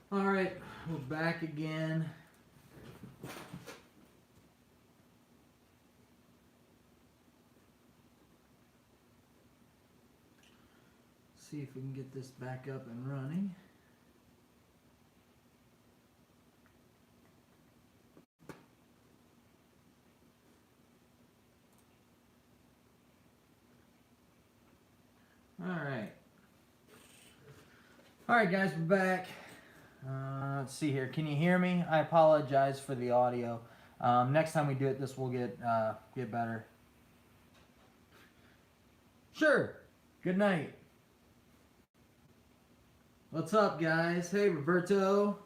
All right, we're back again. See if we can get this back up and running. All right. All right, guys, we're back. Let's see here. Can you hear me? I apologize for the audio. Next time we do it, this will get better. Sure. Good night. What's up, guys? Hey, Roberto.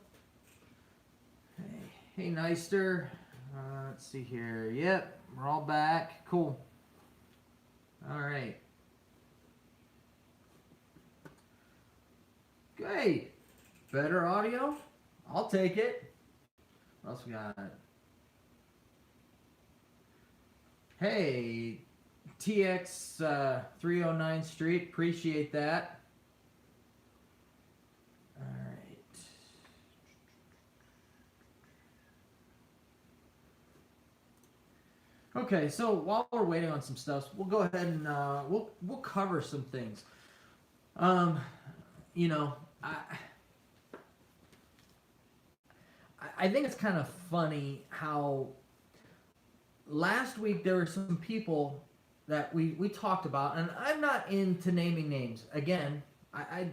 Hey, Neister. Let's see here. Yep, we're all back. Cool. All right. Great. Better audio? I'll take it. What else we got? Hey, TX 309 Street. Appreciate that. All right. Okay, so while we're waiting on some stuff, we'll go ahead and we'll cover some things. Um, you know, I think it's kind of funny how last week there were some people that we talked about, and I'm not into naming names. Again, I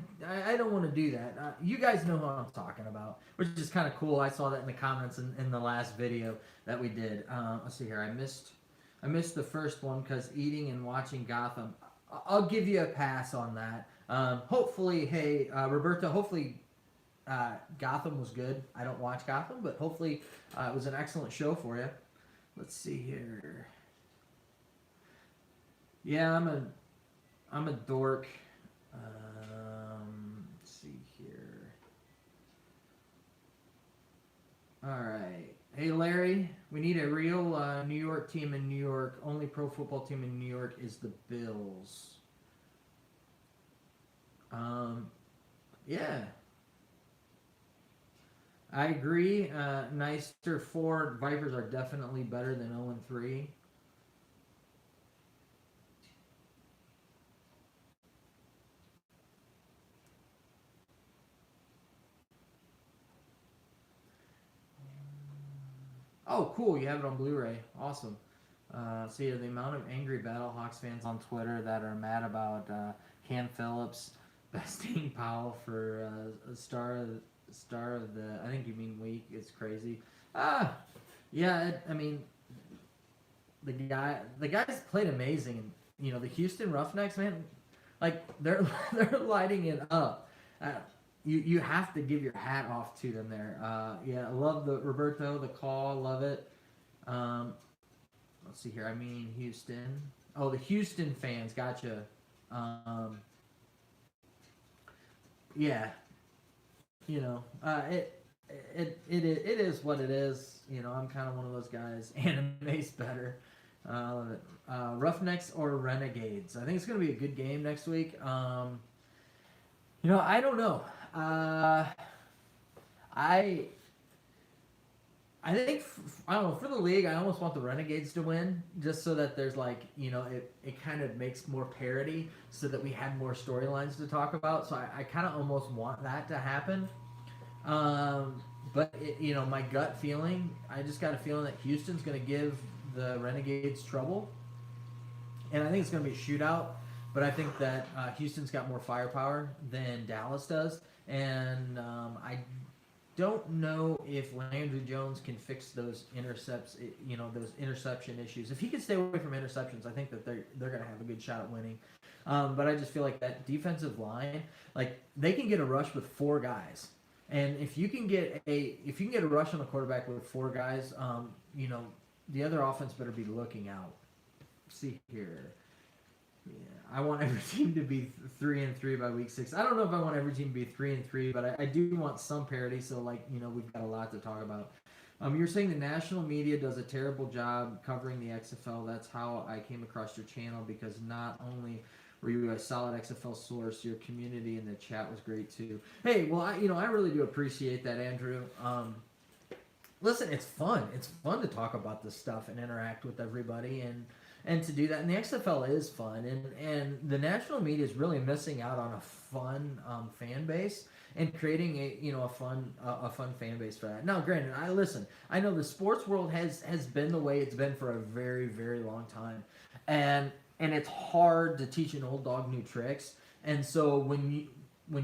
don't want to do that. You guys know who I'm talking about, which is kind of cool. I saw that in the comments in the last video that we did. Let's see here. I missed the first one because eating and watching Gotham. I'll give you a pass on that. Hopefully, hey Roberto. Hopefully, Gotham was good. I don't watch Gotham, but hopefully it was an excellent show for you. Let's see here. Yeah, I'm a dork. Let's see here. All right. Hey Larry, we need a real New York team in New York. Only pro football team in New York is the Bills. Um, yeah, I agree. Nicer 4 Vipers are definitely better than 0 and 3. Oh, cool! You have it on Blu-ray. Awesome. See the amount of angry Battlehawks fans on Twitter that are mad about Cam Phillips besting Powell for star of the. I think you mean week. It's crazy. Ah, yeah. I mean, the guys played amazing. And, you know, the Houston Roughnecks, man, like they're they're lighting it up. Uh, you have to give your hat off to them there. Yeah, I love the Roberto, the call, love it. Um, let's see here. I mean Houston. Oh, the Houston fans, gotcha. Um, yeah, you know, it is what it is. You know, I'm kind of one of those guys. Anime's better. I love it. Roughnecks or Renegades. I think it's gonna be a good game next week. You know, I don't know. I I think I don't know, for the league. I almost want the Renegades to win, just so that there's like, you know, it kind of makes more parity, so that we have more storylines to talk about. So I kind of almost want that to happen. But you know, my gut feeling, I just got a feeling that Houston's going to give the Renegades trouble, and I think it's going to be a shootout. But I think that Houston's got more firepower than Dallas does, and I don't know if Landry Jones can fix those intercepts, you know, those interception issues. If he can stay away from interceptions, I think that they're going to have a good shot at winning. But I just feel like that defensive line, like they can get a rush with 4 guys, and if you can get a rush on the quarterback with 4 guys, you know, the other offense better be looking out. Let's see here. Yeah, I want every team to be 3-3 by week 6. I don't know if I want every team to be 3-3, but I do want some parity. So, like, you know, we've got a lot to talk about. You're saying the national media does a terrible job covering the XFL. That's how I came across your channel, because not only Were you a solid XFL source? Your community in the chat was great too. Hey, well, I really do appreciate that, Andrew. Listen, it's fun. It's fun to talk about this stuff and interact with everybody and to do that. And the XFL is fun, and the national media is really missing out on a fun fan base and creating a fun fan base for that. Now, granted, I know the sports world has been the way it's been for a very, very long time, and it's hard to teach an old dog new tricks. And so when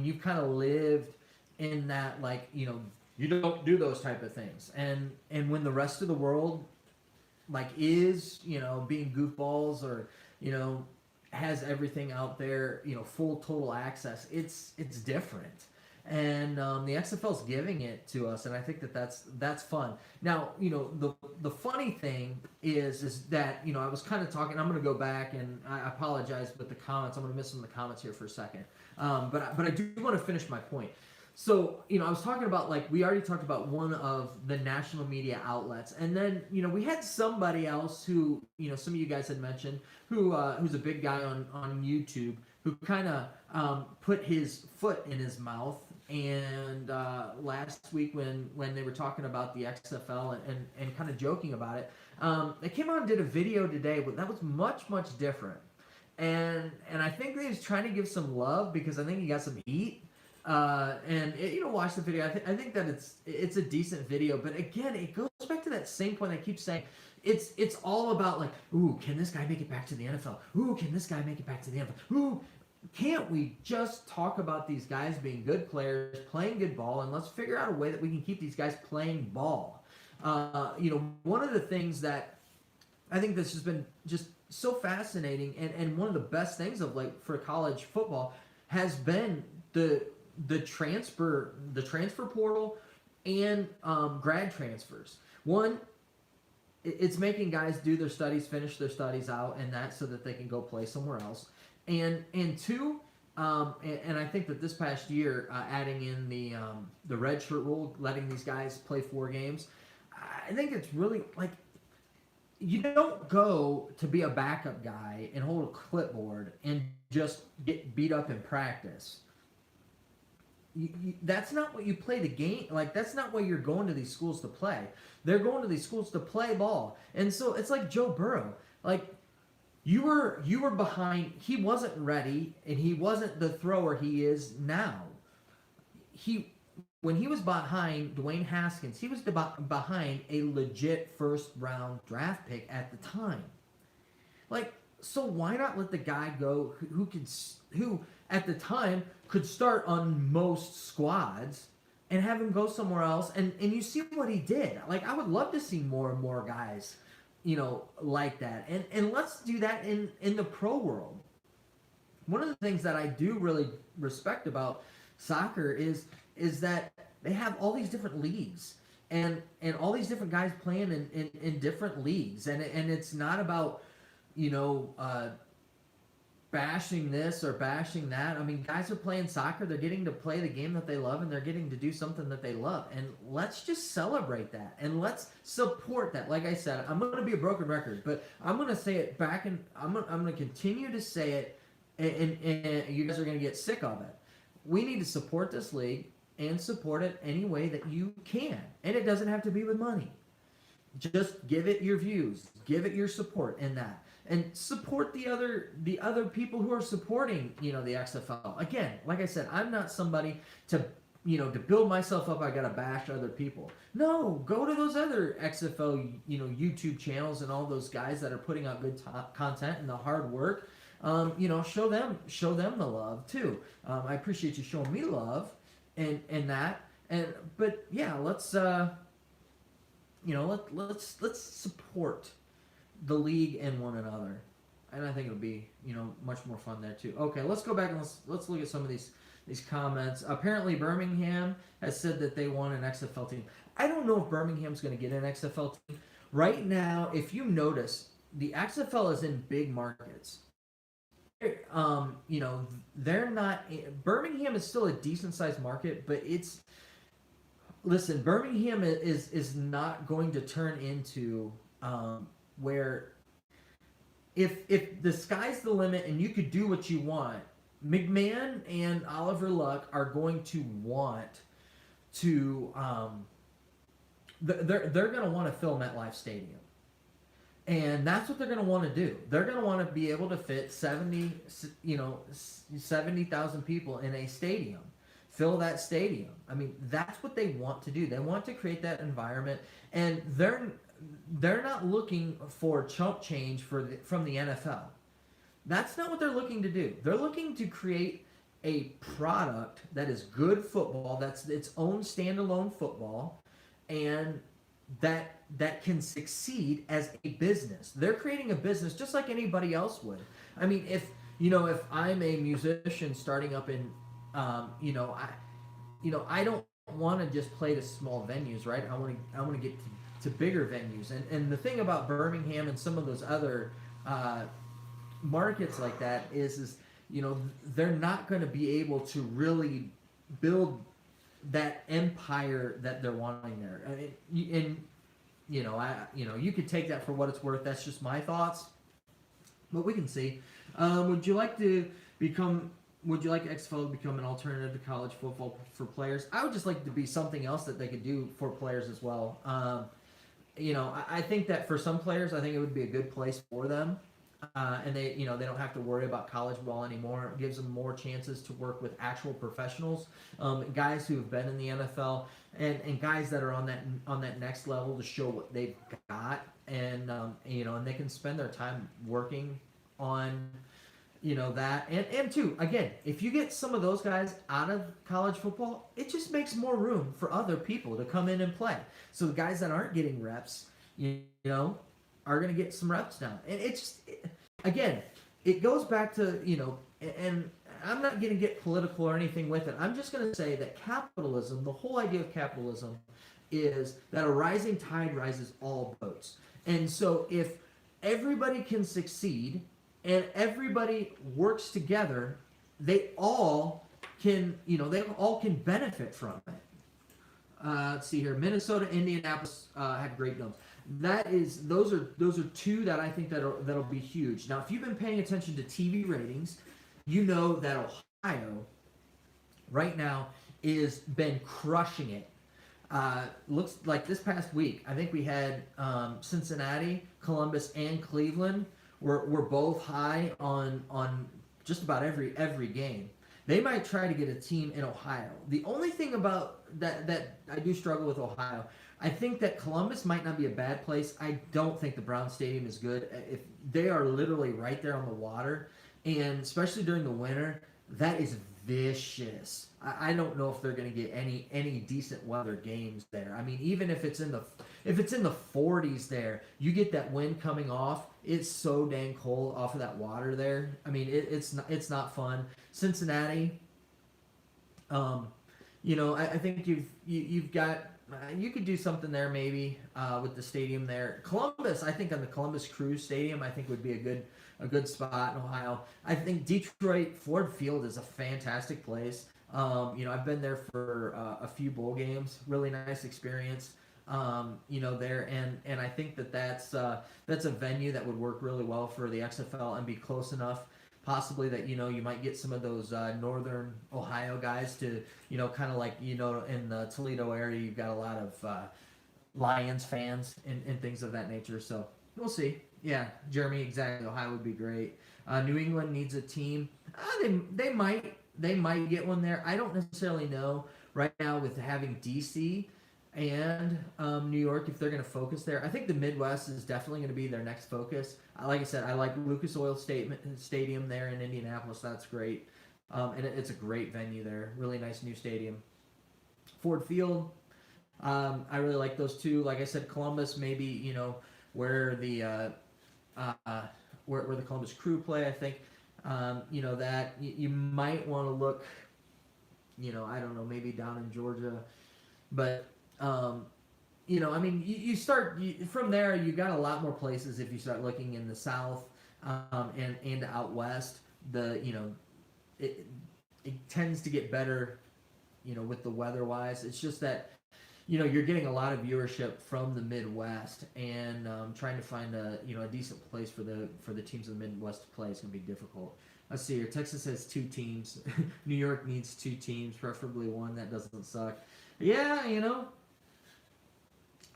you've kind of lived in that, like, you don't do those type of things, and when the rest of the world like is being goofballs or has everything out there, full total access, it's different. And the XFL's giving it to us, and I think that's fun. Now, the funny thing is that I was kind of talking. I'm going to go back, and I apologize with the comments. I'm going to miss some of the comments here for a second, but I do want to finish my point. So, I was talking about, like, we already talked about one of the national media outlets, and then, we had somebody else who, some of you guys had mentioned, who's a big guy on YouTube, who kind of put his foot in his mouth. And last week when they were talking about the XFL and kind of joking about it, they came out and did a video today, but that was much, much different. And I think they was trying to give some love because I think he got some heat. Watch the video. I think that it's a decent video, but again, it goes back to that same point I keep saying. It's all about, like, ooh, can this guy make it back to the NFL? Ooh, can this guy make it back to the NFL? Ooh, can't we just talk about these guys being good players, playing good ball, and let's figure out a way that we can keep these guys playing ball? One of the things that I think this has been just so fascinating, and one of the best things of, like, for college football has been the transfer portal and grad transfers. One, it's making guys do their studies, finish their studies out, and that so that they can go play somewhere else. And two, and I think that this past year, adding in the redshirt rule, letting these guys play 4 games, I think it's really, like, you don't go to be a backup guy and hold a clipboard and just get beat up in practice. That's not what you play the game. Like, that's not what you're going to these schools to play. They're going to these schools to play ball. And so it's like Joe Burrow. Like, you were behind. He wasn't ready, and he wasn't the thrower he is now. When he was behind Dwayne Haskins, he was behind a legit first-round draft pick at the time. Like, so why not let the guy go who at the time could start on most squads and have him go somewhere else? And you see what he did. Like, I would love to see more and more guys, like that. And let's do that in the pro world. One of the things that I do really respect about soccer is that they have all these different leagues and all these different guys playing in different leagues. And it's not about, bashing this or bashing that. I mean, guys are playing soccer. They're getting to play the game that they love, and they're getting to do something that they love. And let's just celebrate that, and let's support that. Like I said, I'm going to be a broken record, but I'm going to say it back, and I'm going to continue to say it, and you guys are going to get sick of it. We need to support this league and support it any way that you can. And it doesn't have to be with money. Just give it your views. Give it your support in that. And support the other people who are supporting, the XFL. Again, like I said, I'm not somebody to build myself up. I gotta bash other people. No, go to those other XFL, YouTube channels and all those guys that are putting out good content and the hard work. Show them the love too. I appreciate you showing me love and that. But yeah, let's let's support the league and one another, and I think it'll be much more fun there too. Okay, let's go back and let's look at some of these comments. Apparently, Birmingham has said that they want an XFL team. I don't know if Birmingham's going to get an XFL team right now. If you notice, the XFL is in big markets. They're not. Birmingham is still a decent sized market, but it's. Listen, Birmingham is not going to turn into where if the sky's the limit and you could do what you want, McMahon and Oliver Luck are going to want to they're going to want to fill MetLife Stadium. And that's what they're going to want to do. They're going to want to be able to fit 70,000 people in a stadium. Fill that stadium. I mean, that's what they want to do. They want to create that environment, and they're not looking for chump change from the NFL. That's not what they're looking to do. They're looking to create a product that is good football, that's its own standalone football, and that can succeed as a business. They're creating a business just like anybody else would. I mean, if I'm a musician starting up in, I don't want to just play to small venues, right? I want to get to bigger venues. And the thing about Birmingham and some of those other markets like that is they're not going to be able to really build that empire that they're wanting there. I mean, you could take that for what it's worth. That's just my thoughts, but we can see. Would you like XFL to become an alternative to college football for players? I would just like it to be something else that they could do for players as well. I think that for some players, I think it would be a good place for them. And they don't have to worry about college ball anymore. It gives them more chances to work with actual professionals, guys who have been in the NFL, and guys that are on that next level to show what they've got, and and they can spend their time working on that. And too, again, if you get some of those guys out of college football, it just makes more room for other people to come in and play. So the guys that aren't getting reps, are going to get some reps now. And again, it goes back to, and I'm not going to get political or anything with it. I'm just going to say that capitalism, the whole idea of capitalism is that a rising tide rises all boats. And so if everybody can succeed and everybody works together, they all can benefit from it. Let's see here. Minnesota, Indianapolis have great domes. Those are two that I think that'll be huge. Now, if you've been paying attention to TV ratings, you know that Ohio right now is been crushing it. Looks like this past week, I think we had Cincinnati, Columbus, and Cleveland were both high on just about every game. They might try to get a team in Ohio. The only thing about that I do struggle with Ohio, I think that Columbus might not be a bad place. I don't think the Brown Stadium is good. If they are literally right there on the water, and especially during the winter, that is vicious. I don't know if they're going to get any decent weather games there. I mean, even if it's in the 40s there, you get that wind coming off. It's so dang cold off of that water there. I mean, it's not fun. Cincinnati, I think you've got. You could do something there maybe with the stadium there. Columbus, I think on the Columbus Crew Stadium, I think would be a good spot in Ohio. I think Detroit Ford Field is a fantastic place. I've been there for a few bowl games. Really nice experience. There, and I think that's a venue that would work really well for the XFL and be close enough. Possibly that you might get some of those northern Ohio guys to kind of like in the Toledo area you've got a lot of Lions fans and things of that nature. So we'll see. Yeah, Jeremy, exactly. Ohio would be great. New England needs a team. They might get one there. I don't necessarily know right now with having DC and New York if they're going to focus there. I think the Midwest is definitely going to be their next focus. Like I said, I like Lucas Oil Stadium there in Indianapolis. That's great. And it's a great venue there. Really nice new stadium. Ford Field, I really like those two. Like I said, Columbus, maybe, where the where the Columbus Crew play, I think. That you might want to look, I don't know, maybe down in Georgia. But you start from there. You got a lot more places if you start looking in the South and out west. It tends to get better, with the weather wise. It's just that you're getting a lot of viewership from the Midwest, and trying to find a decent place for the teams of the Midwest to play is going to be difficult. Let's see here. Texas has 2 teams. New York needs 2 teams, preferably one that doesn't suck. Yeah,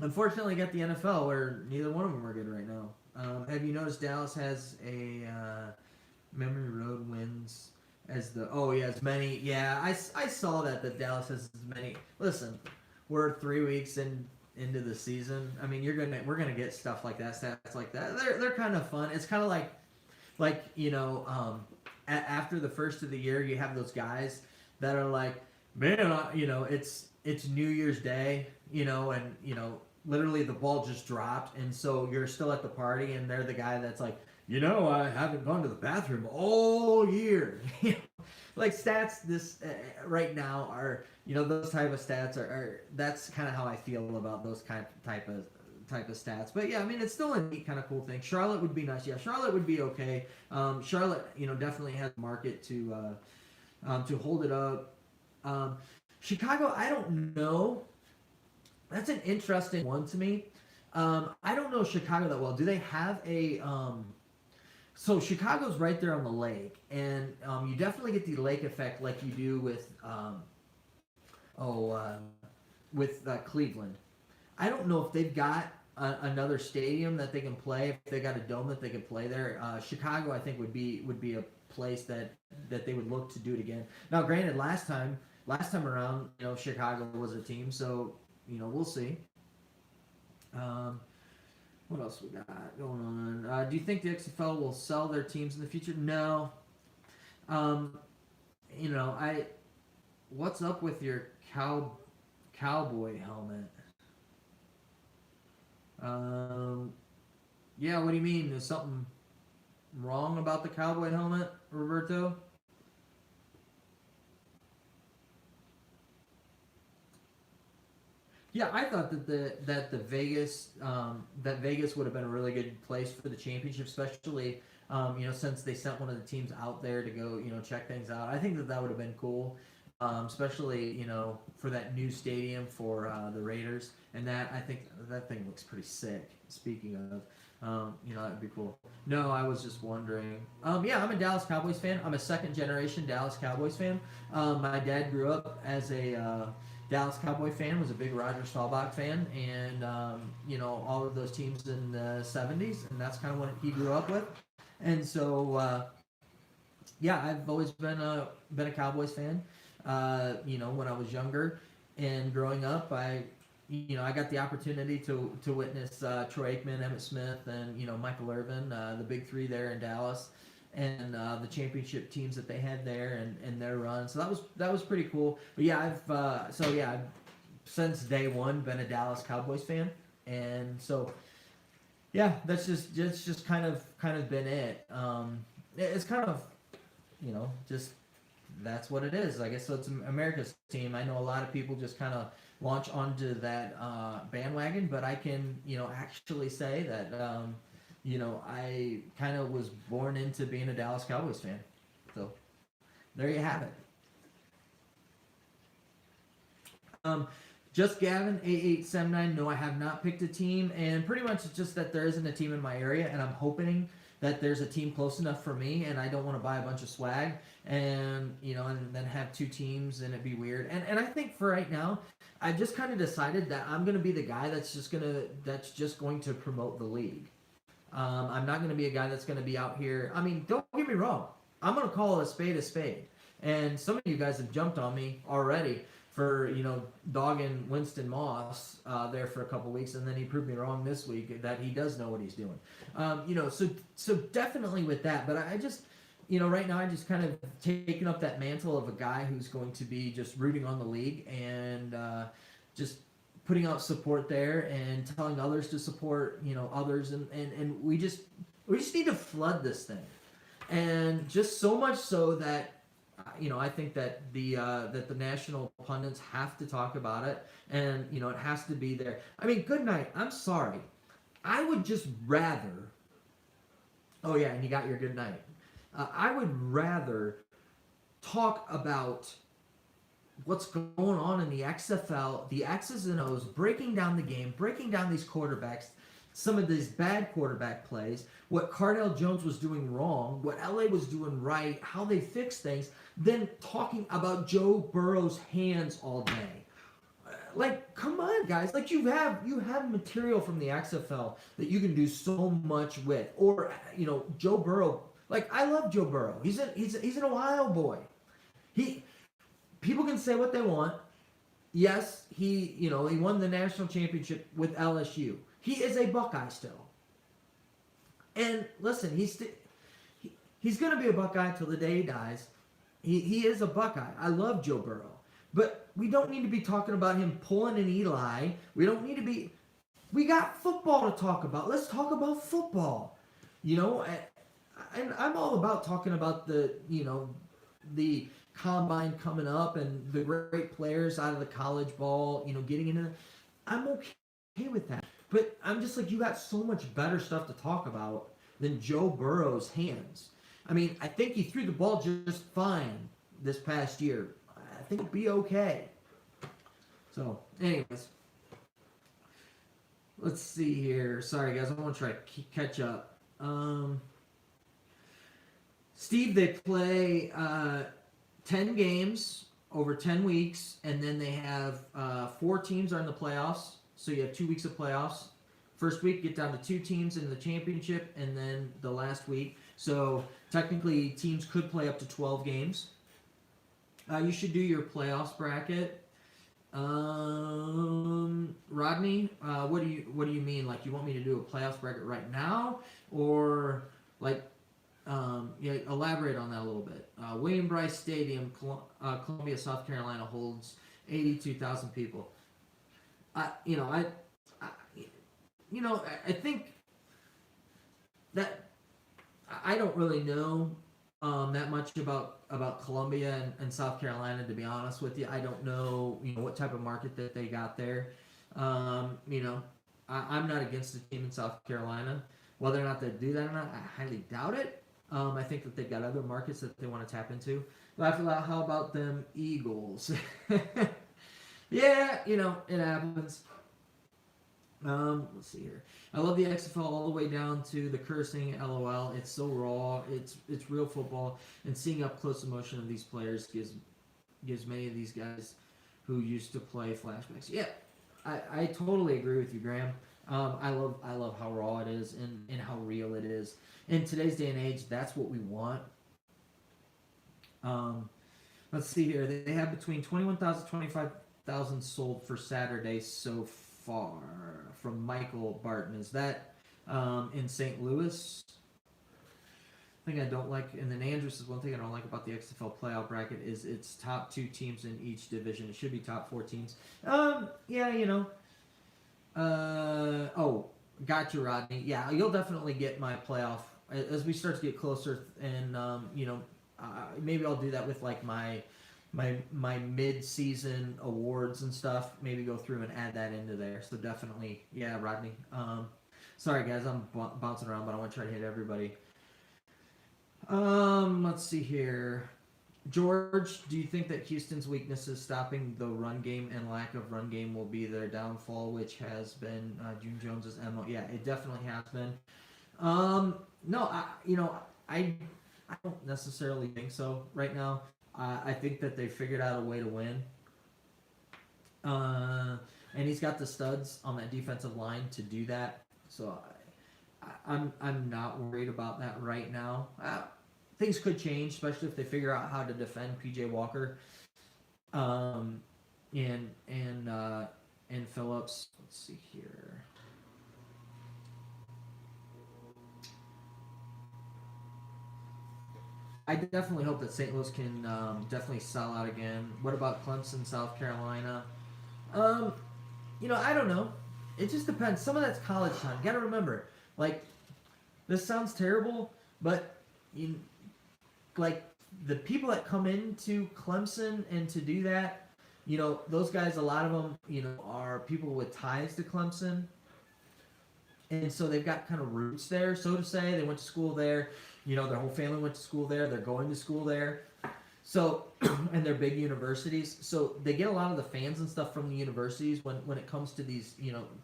unfortunately, got the NFL where neither one of them are good right now. Have you noticed Dallas has a Memory Road wins as the as many. Yeah, I saw that Dallas has as many. Listen, we're 3 weeks into the season. I mean, we're gonna get stuff like that, stats like that. They're kind of fun. It's kind of like after the first of the year, you have those guys that are like, man, it's New Year's Day, and literally the ball just dropped, and so you're still at the party, and they're the guy that's like, I haven't gone to the bathroom all year. Like stats this right now are, those type of stats are that's kind of how I feel about those type of stats. But yeah, I mean, it's still a neat kind of cool thing. Charlotte would be nice. Yeah, Charlotte would be okay. Charlotte, definitely has a market to hold it up. Chicago, I don't know. That's an interesting one to me. I don't know Chicago that well. Do they have a so Chicago's right there on the lake, and you definitely get the lake effect like you do with Cleveland. I don't know if they've got another stadium that they can play. If they got a dome that they can play there, Chicago I think would be a place that they would look to do it again. Now, granted, last time around, Chicago was a team, so we'll see. What else we got going on? Do you think the XFL will sell their teams in the future? No. What's up with your cowboy helmet? Yeah, what do you mean? Is something wrong about the cowboy helmet, Roberto? Yeah, I thought that Vegas would have been a really good place for the championship, especially since they sent one of the teams out there to go check things out. I think that would have been cool, especially for that new stadium for the Raiders, and that I think that thing looks pretty sick. Speaking of. That would be cool. No, I was just wondering. Yeah, I'm a Dallas Cowboys fan. I'm a second generation Dallas Cowboys fan. My dad grew up as a Dallas Cowboy fan, was a big Roger Staubach fan, and all of those teams in the '70s, and that's kind of what he grew up with. And so, yeah, I've always been a Cowboys fan. When I was younger and growing up, I got the opportunity to witness Troy Aikman, Emmitt Smith, and Michael Irvin, the big three there in Dallas, and the championship teams that they had there and their run. So that was pretty cool. But yeah, I've since day one been a Dallas Cowboys fan, and so yeah, that's just kind of been it. It's kind of just that's what it is. I guess so. It's America's team. I know a lot of people just kind of launch onto that bandwagon, but I can actually say that I kind of was born into being a Dallas Cowboys fan. So there you have it. Just Gavin 8879. No, I have not picked a team, and pretty much it's just that there isn't a team in my area, and I'm hoping that there's a team close enough for me, and I don't want to buy a bunch of swag and and then have 2 teams and it'd be weird. And I think for right now, I've just kind of decided that I'm gonna be the guy that's just going to promote the league. I'm not gonna be a guy that's gonna be out here. I mean, don't get me wrong. I'm gonna call a spade a spade. And some of you guys have jumped on me already for dogging Winston Moss there for a couple weeks, and then he proved me wrong this week that he does know what he's doing. So definitely with that. But I just right now I just kind of taken up that mantle of a guy who's going to be just rooting on the league and just putting out support there and telling others to support others, and we just need to flood this thing, and just so much so that. I think that the national pundits have to talk about it, and it has to be there. I mean, good night. I'm sorry. I would just rather. Oh yeah, and you got your good night. I would rather talk about what's going on in the XFL, the X's and O's, breaking down the game, breaking down these quarterbacks, some of these bad quarterback plays, what Cardale Jones was doing wrong, what LA was doing right, how they fix things, then talking about Joe Burrow's hands all day. Like, come on, guys! Like, you have material from the XFL that you can do so much with, or Joe Burrow. Like, I love Joe Burrow. He's an Ohio boy. He People can say what they want. Yes, he won the national championship with LSU. He is a Buckeye still. And listen, he's going to be a Buckeye till the day he dies. He is a Buckeye. I love Joe Burrow. But we don't need to be talking about him pulling an Eli. We don't need to be. We got football to talk about. Let's talk about football. And I'm all about talking about the combine coming up and the great players out of the college ball, getting into. I'm okay with that. But I'm just like, you got so much better stuff to talk about than Joe Burrow's hands. I mean, I think he threw the ball just fine this past year. I think it'll be okay. So, anyways. Let's see here. Sorry, guys. I want to try to catch up. Steve, they play 10 games over 10 weeks, and then they have 4 teams are in the playoffs. So you have 2 weeks of playoffs. First week, get down to 2 teams in the championship, and then the last week. So technically, teams could play up to 12 games. You should do your playoffs bracket. Rodney, what do you mean? Like, you want me to do a playoffs bracket right now, or like, elaborate on that a little bit. William Bryce Stadium, Columbia, South Carolina holds 82,000 people. I think that I don't really know that much about Columbia and South Carolina, to be honest with you. I don't know what type of market that they got there. I'm not against the team in South Carolina. Whether or not they do that or not, I highly doubt it. I think that they've got other markets that they want to tap into. But how about them Eagles? Yeah, it happens. Let's see here. I love the XFL all the way down to the cursing. LOL. It's so raw. It's real football, and seeing up close emotion of these players gives many of these guys who used to play flashbacks. Yeah, I totally agree with you, Graham. I love how raw it is and how real it is. In today's day and age, that's what we want. Let's see here. They have between 21,000 and 25,000 sold for Saturday so far. From Michael Barton. Is that in St. Louis? Thing I don't like, and then Andrews is one thing I don't like about the XFL playoff bracket is it's top 2 teams in each division. It should be top 4 teams. Gotcha, Rodney. Yeah, you'll definitely get my playoff as we start to get closer, and maybe I'll do that with like my mid-season awards and stuff. Maybe go through and add that into there. So definitely, yeah, Rodney. Sorry guys, I'm bouncing around, but I want to try to hit everybody. Let's see here. George, do you think that Houston's weakness is stopping the run game and lack of run game will be their downfall, which has been June Jones's MO? Yeah, it definitely has been. No, I don't necessarily think so right now. I think that they figured out a way to win. And he's got the studs on that defensive line to do that. So I'm not worried about that right now. Things could change, especially if they figure out how to defend PJ Walker, and Phillips. Let's see here. I definitely hope that St. Louis can definitely sell out again. What about Clemson, South Carolina? I don't know. It just depends. Some of that's college time. You gotta remember, like, this sounds terrible, but like the people that come into Clemson and to do that, those guys, a lot of them, are people with ties to Clemson. And so they've got kind of roots there, so to say. They went to school there. Their whole family went to school there. They're going to school there. So, and they're big universities, so they get a lot of the fans and stuff from the universities when it comes to these,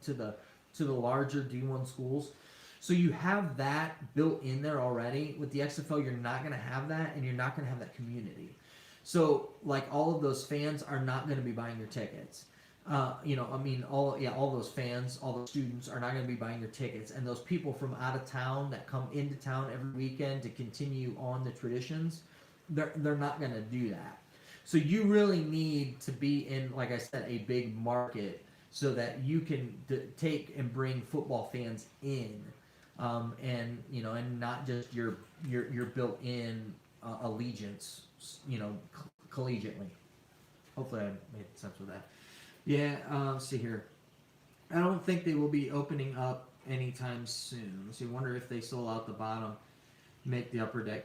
to the larger D1 schools. So you have that built in there already. With the XFL, you're not going to have that, and you're not going to have that community. So, like, all of those fans are not going to be buying your tickets. I mean, all those fans, all those students are not going to be buying your tickets, and those people from out of town that come into town every weekend to continue on the traditions, they're not going to do that. So you really need to be in, like I said, a big market so that you can take and bring football fans in, and not just your built-in allegiance, collegiately. Hopefully, I made sense with that. Yeah. Let's see here. I don't think they will be opening up anytime soon. Let's see. Wonder if they sold out the bottom, make the upper deck.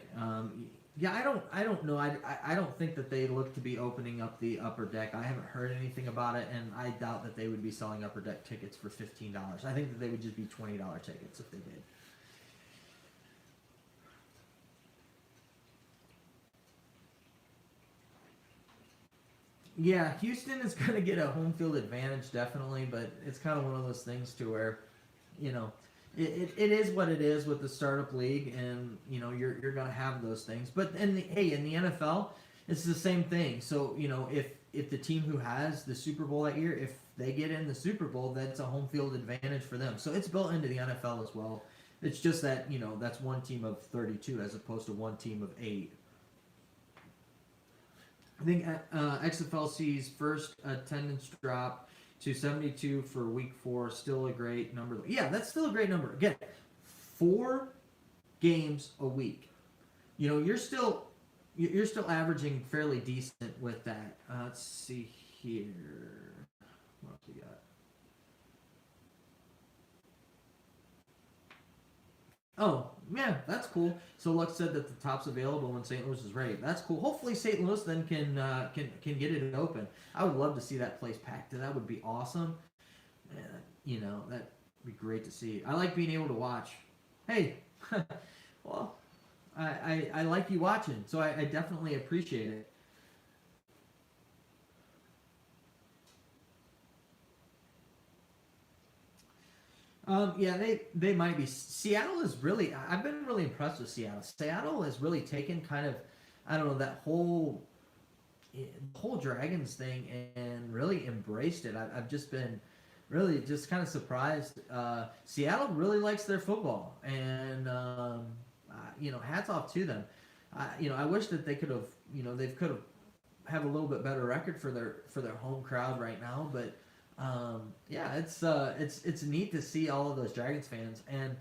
Yeah, I don't know. I don't think that they look to be opening up the upper deck. I haven't heard anything about it, and I doubt that they would be selling upper deck tickets for $15. I think that they would just be $20 tickets if they did. Yeah, Houston is going to get a home field advantage, definitely, but it's kind of one of those things to where, you know, it is what it is with the startup league, and you're going to have those things. But in the NFL, it's the same thing. So if the team who has the Super Bowl that year, if they get in the Super Bowl, that's a home field advantage for them. So it's built into the NFL as well. It's just that that's one team of 32 as opposed to one team of 8. I think XFLC's first attendance drop to 72 for week 4, still a great number. Yeah, that's still a great number. Again, 4 games a week. You're still averaging fairly decent with that. Let's see here. What else we got? Oh, yeah, that's cool. So Lux said that the top's available when St. Louis is ready. That's cool. Hopefully St. Louis then can get it open. I would love to see that place packed. That would be awesome. That'd be great to see. I like being able to watch. Hey, well, I like you watching, so I definitely appreciate it. Yeah, they might be. Seattle is really. I've been really impressed with Seattle. Seattle has really taken kind of, I don't know, that whole Dragons thing and really embraced it. I've just been really just kind of surprised. Seattle really likes their football, and hats off to them. I wish that they could have, they could have a little bit better record for their home crowd right now, but yeah, it's neat to see all of those Dragons fans, and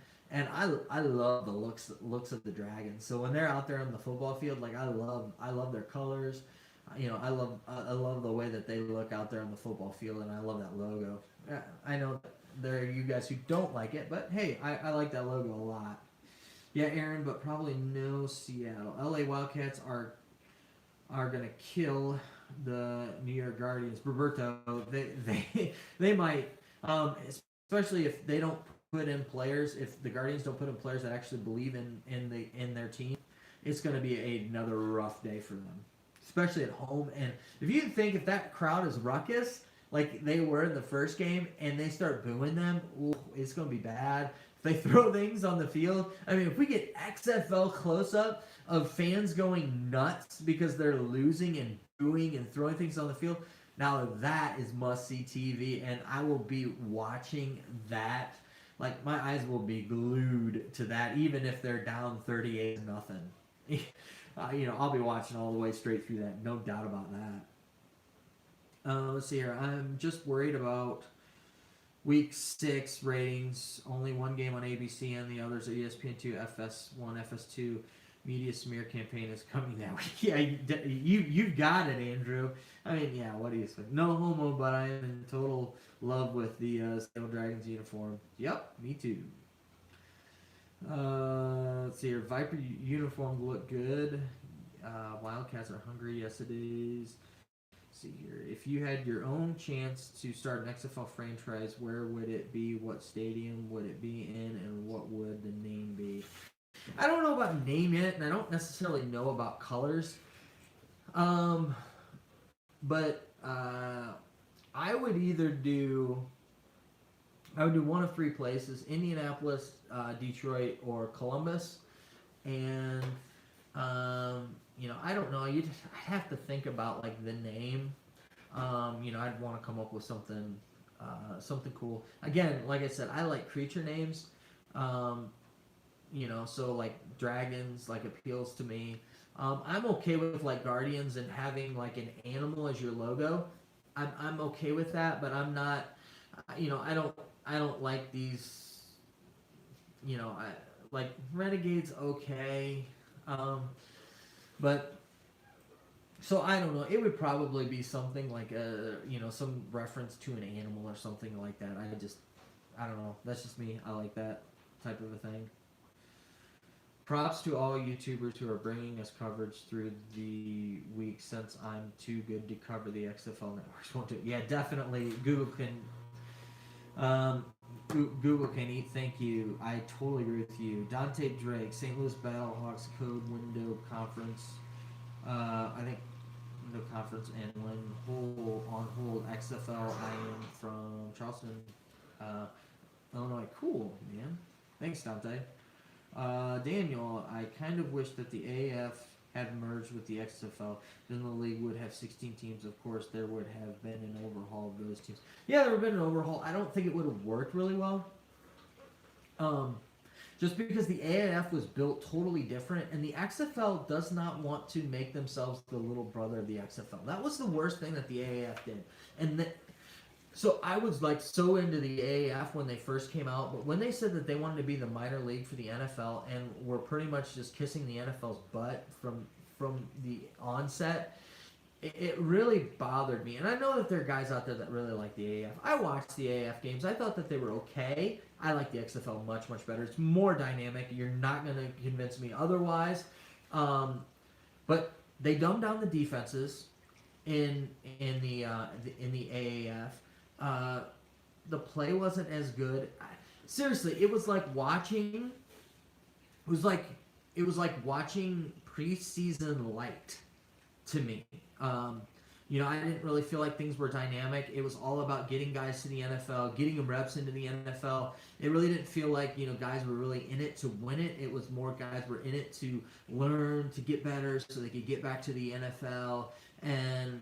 I love the looks of the Dragons. So when they're out there on the football field, like I love their colors. I love the way that they look out there on the football field, and I love that logo. Yeah, I know there are you guys who don't like it, but hey, I like that logo a lot. Yeah, Aaron, but probably no Seattle. LA Wildcats are gonna kill the New York Guardians. Roberto, they might, especially if they don't put in players. If the Guardians don't put in players that actually believe in their team, it's going to be another rough day for them, especially at home. And if you think if that crowd is ruckus like they were in the first game, and they start booing them, ooh, it's going to be bad. If they throw things on the field, I mean, if we get XFL close up of fans going nuts because they're losing and booing and throwing things on the field, now that is must-see TV, and I will be watching that. Like, my eyes will be glued to that, even if they're down 38-0. I'll be watching all the way straight through that. No doubt about that. Let's see here. I'm just worried about Week 6 ratings. Only one game on ABC, and the others are ESPN2, FS1, FS2. Media smear campaign is coming that week. Yeah, you got it, Andrew. I mean, yeah, what do you say? No homo, but I am in total love with the Seattle Dragons uniform. Yep, me too. Let's see here. Viper uniforms look good. Wildcats are hungry. Yes, it is. Let's see here. If you had your own chance to start an XFL franchise, where would it be? What stadium would it be in? And what would the name be? I don't know about name yet, and I don't necessarily know about colors. Um, but I would either do I would do one of three places: Indianapolis, Detroit, or Columbus. And I don't know. I'd have to think about like the name. I'd want to come up with something cool. Again, like I said, I like creature names. Um, so like dragons like appeals to me. I'm okay with like guardians and having like an animal as your logo. I'm okay with that, but I'm not. I don't like these. I like renegades okay, um, but so I don't know. It would probably be something like some reference to an animal or something like that. I don't know. That's just me. I like that type of a thing. Props to all YouTubers who are bringing us coverage through the week since I'm too good to cover the XFL networks. Won't do. Yeah, definitely. Um, Google can eat. Thank you. I totally agree with you. Dante Drake, St. Louis Battlehawks Code Window Conference. I think Window Conference and when on hold XFL. I am from Charleston, uh, Illinois. Cool, man. Thanks, Dante. Daniel, I kind of wish that the AAF had merged with the XFL. Then the league would have 16 teams. Of course, there would have been an overhaul of those teams. Yeah, there would have been an overhaul. I don't think it would have worked really well. Um, just because the AAF was built totally different, and the XFL does not want to make themselves the little brother of the XFL. That was the worst thing that the AAF did, and so I was like so into the AAF when they first came out, but when they said that they wanted to be the minor league for the NFL and were pretty much just kissing the NFL's butt from the onset, it really bothered me. And I know that there are guys out there that really like the AAF. I watched the AAF games. I thought that they were okay. I like the XFL much, much better. It's more dynamic. You're not going to convince me otherwise. But they dumbed down the defenses in the AAF. Uh, the play wasn't as good. Seriously, it was like watching. It was like watching preseason light to me. Um, I didn't really feel like things were dynamic. It was all about getting guys to the NFL, getting them reps into the NFL. It really didn't feel like guys were really in it to win it. It was more guys were in it to learn, to get better, so they could get back to the NFL. And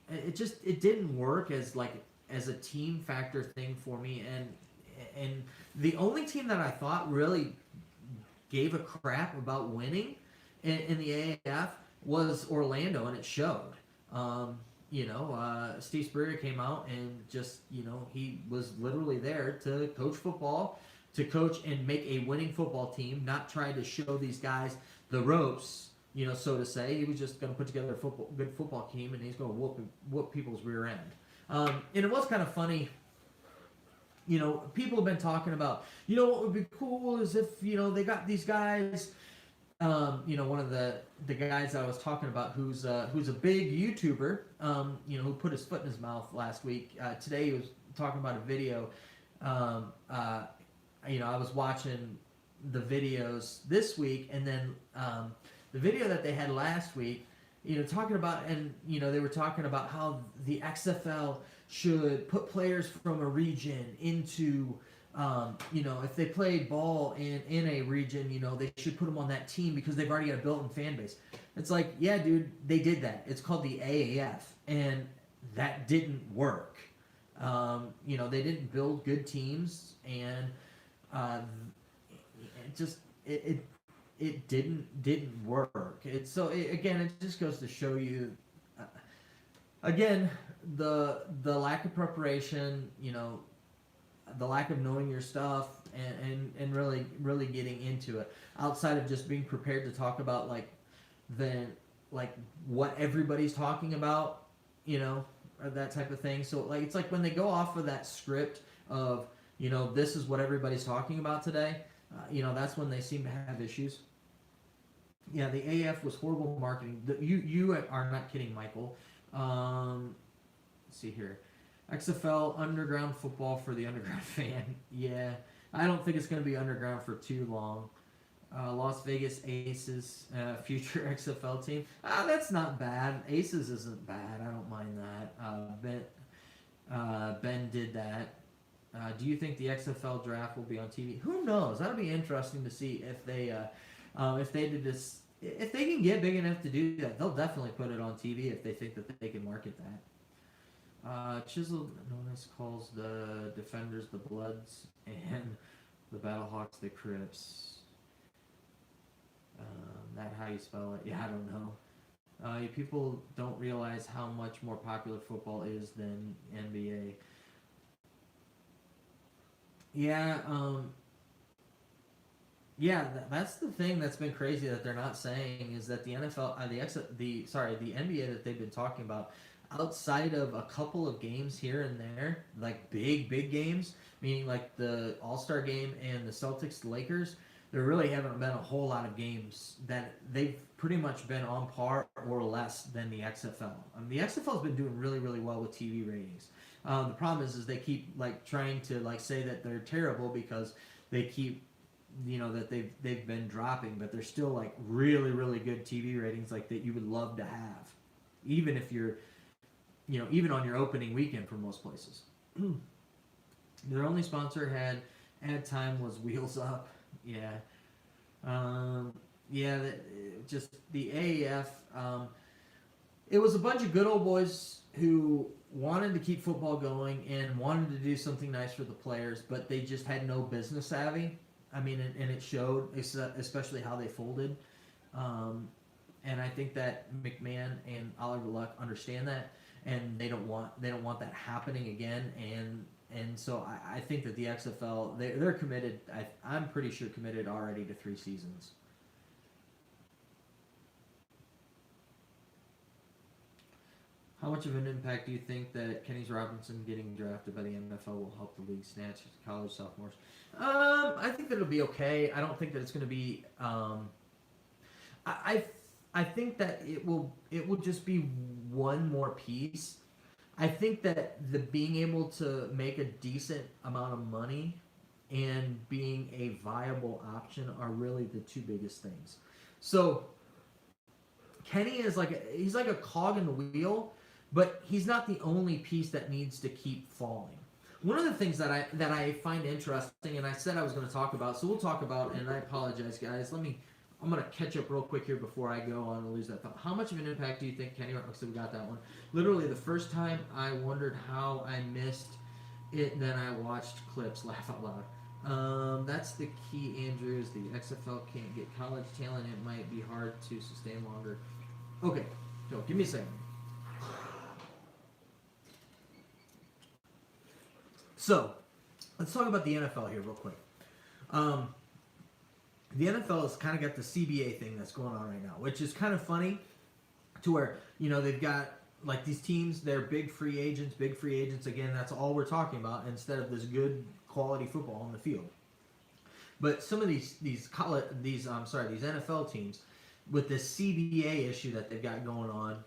it didn't work as a team factor thing for me. And the only team that I thought really gave a crap about winning in the AAF was Orlando, and it showed. Steve Spurrier came out and just, he was literally there to coach football, to coach and make a winning football team, not try to show these guys the ropes, so to say. He was just going to put together a good football team, and he's going to whoop people's rear end. And it was kind of funny. People have been talking about, what would be cool is if, they got these guys. One of the guys I was talking about, who's a big YouTuber, who put his foot in his mouth last week. Today he was talking about a video. I was watching the videos this week, and then the video that they had last week. Talking about, and they were talking about how the XFL should put players from a region into. If they played ball in a region, they should put them on that team because they've already got a built-in fan base. It's like, yeah, dude, they did that. It's called the AAF, and that didn't work. They didn't build good teams, and it didn't work. Again, it just goes to show you, again, the lack of preparation. The lack of knowing your stuff and really getting into it outside of just being prepared to talk about what everybody's talking about, or that type of thing. So it's like when they go off of that script of this is what everybody's talking about today, that's when they seem to have issues. Yeah, the AF was horrible marketing. You are not kidding, Michael. Let's see here. XFL underground football for the underground fan. Yeah, I don't think it's going to be underground for too long. Las Vegas Aces, future XFL team. That's not bad. Aces isn't bad. I don't mind that. Ben did that. Do you think the XFL draft will be on TV? Who knows? That'll be interesting to see if they did this. If they can get big enough to do that, they'll definitely put it on TV if they think that they can market that. Chisel Nonis calls the Defenders the Bloods and the Battlehawks the Crips. That how you spell it? Yeah, I don't know. People don't realize how much more popular football is than NBA. Yeah, yeah, that's the thing that's been crazy that they're not saying is that the NFL, the NBA that they've been talking about, outside of a couple of games here and there, like big games, meaning like the All Star game and the Celtics Lakers, there really haven't been a whole lot of games that they've pretty much been on par or less than the XFL. The XFL has been doing really well with TV ratings. The problem is they keep like trying to like say that they're terrible because they keep that they've been dropping, but they're still like really good TV ratings like that you would love to have, even if you're even on your opening weekend for most places. Their only sponsor had ad time was Wheels Up. Yeah. Just the AAF. It was a bunch of good old boys who wanted to keep football going and wanted to do something nice for the players, but they just had no business savvy. I mean, and it showed, especially how they folded. And I think that McMahon and Oliver Luck understand that, and they don't want that happening again. And so I think that the XFL they're committed. I'm pretty sure committed already to 3 seasons. How much of an impact do you think that Kenny Robinson getting drafted by the NFL will help the league snatch college sophomores? I think that it'll be okay. I don't think that it's going to be. I think that it will just be one more piece. I think that the being able to make a decent amount of money and being a viable option are really the 2 biggest things. So Kenny is he's like a cog in the wheel, but he's not the only piece that needs to keep falling. One of the things that I find interesting, and I said I was going to talk about, so we'll talk about, and I apologize, guys. I'm going to catch up real quick here before I go on and lose that thought. How much of an impact do you think Kenny Robinson, so we got that one. Literally, the first time I wondered how I missed it, then I watched clips, laugh out loud. That's the key, Andrew, is the XFL can't get college talent. It might be hard to sustain longer. Okay, so give me a second. So, let's talk about the NFL here real quick. The NFL has kind of got the CBA thing that's going on right now, which is kind of funny to where, they've got like these teams, they're big free agents. Again, that's all we're talking about instead of this good quality football on the field. But some of these NFL teams with this CBA issue that they've got going on,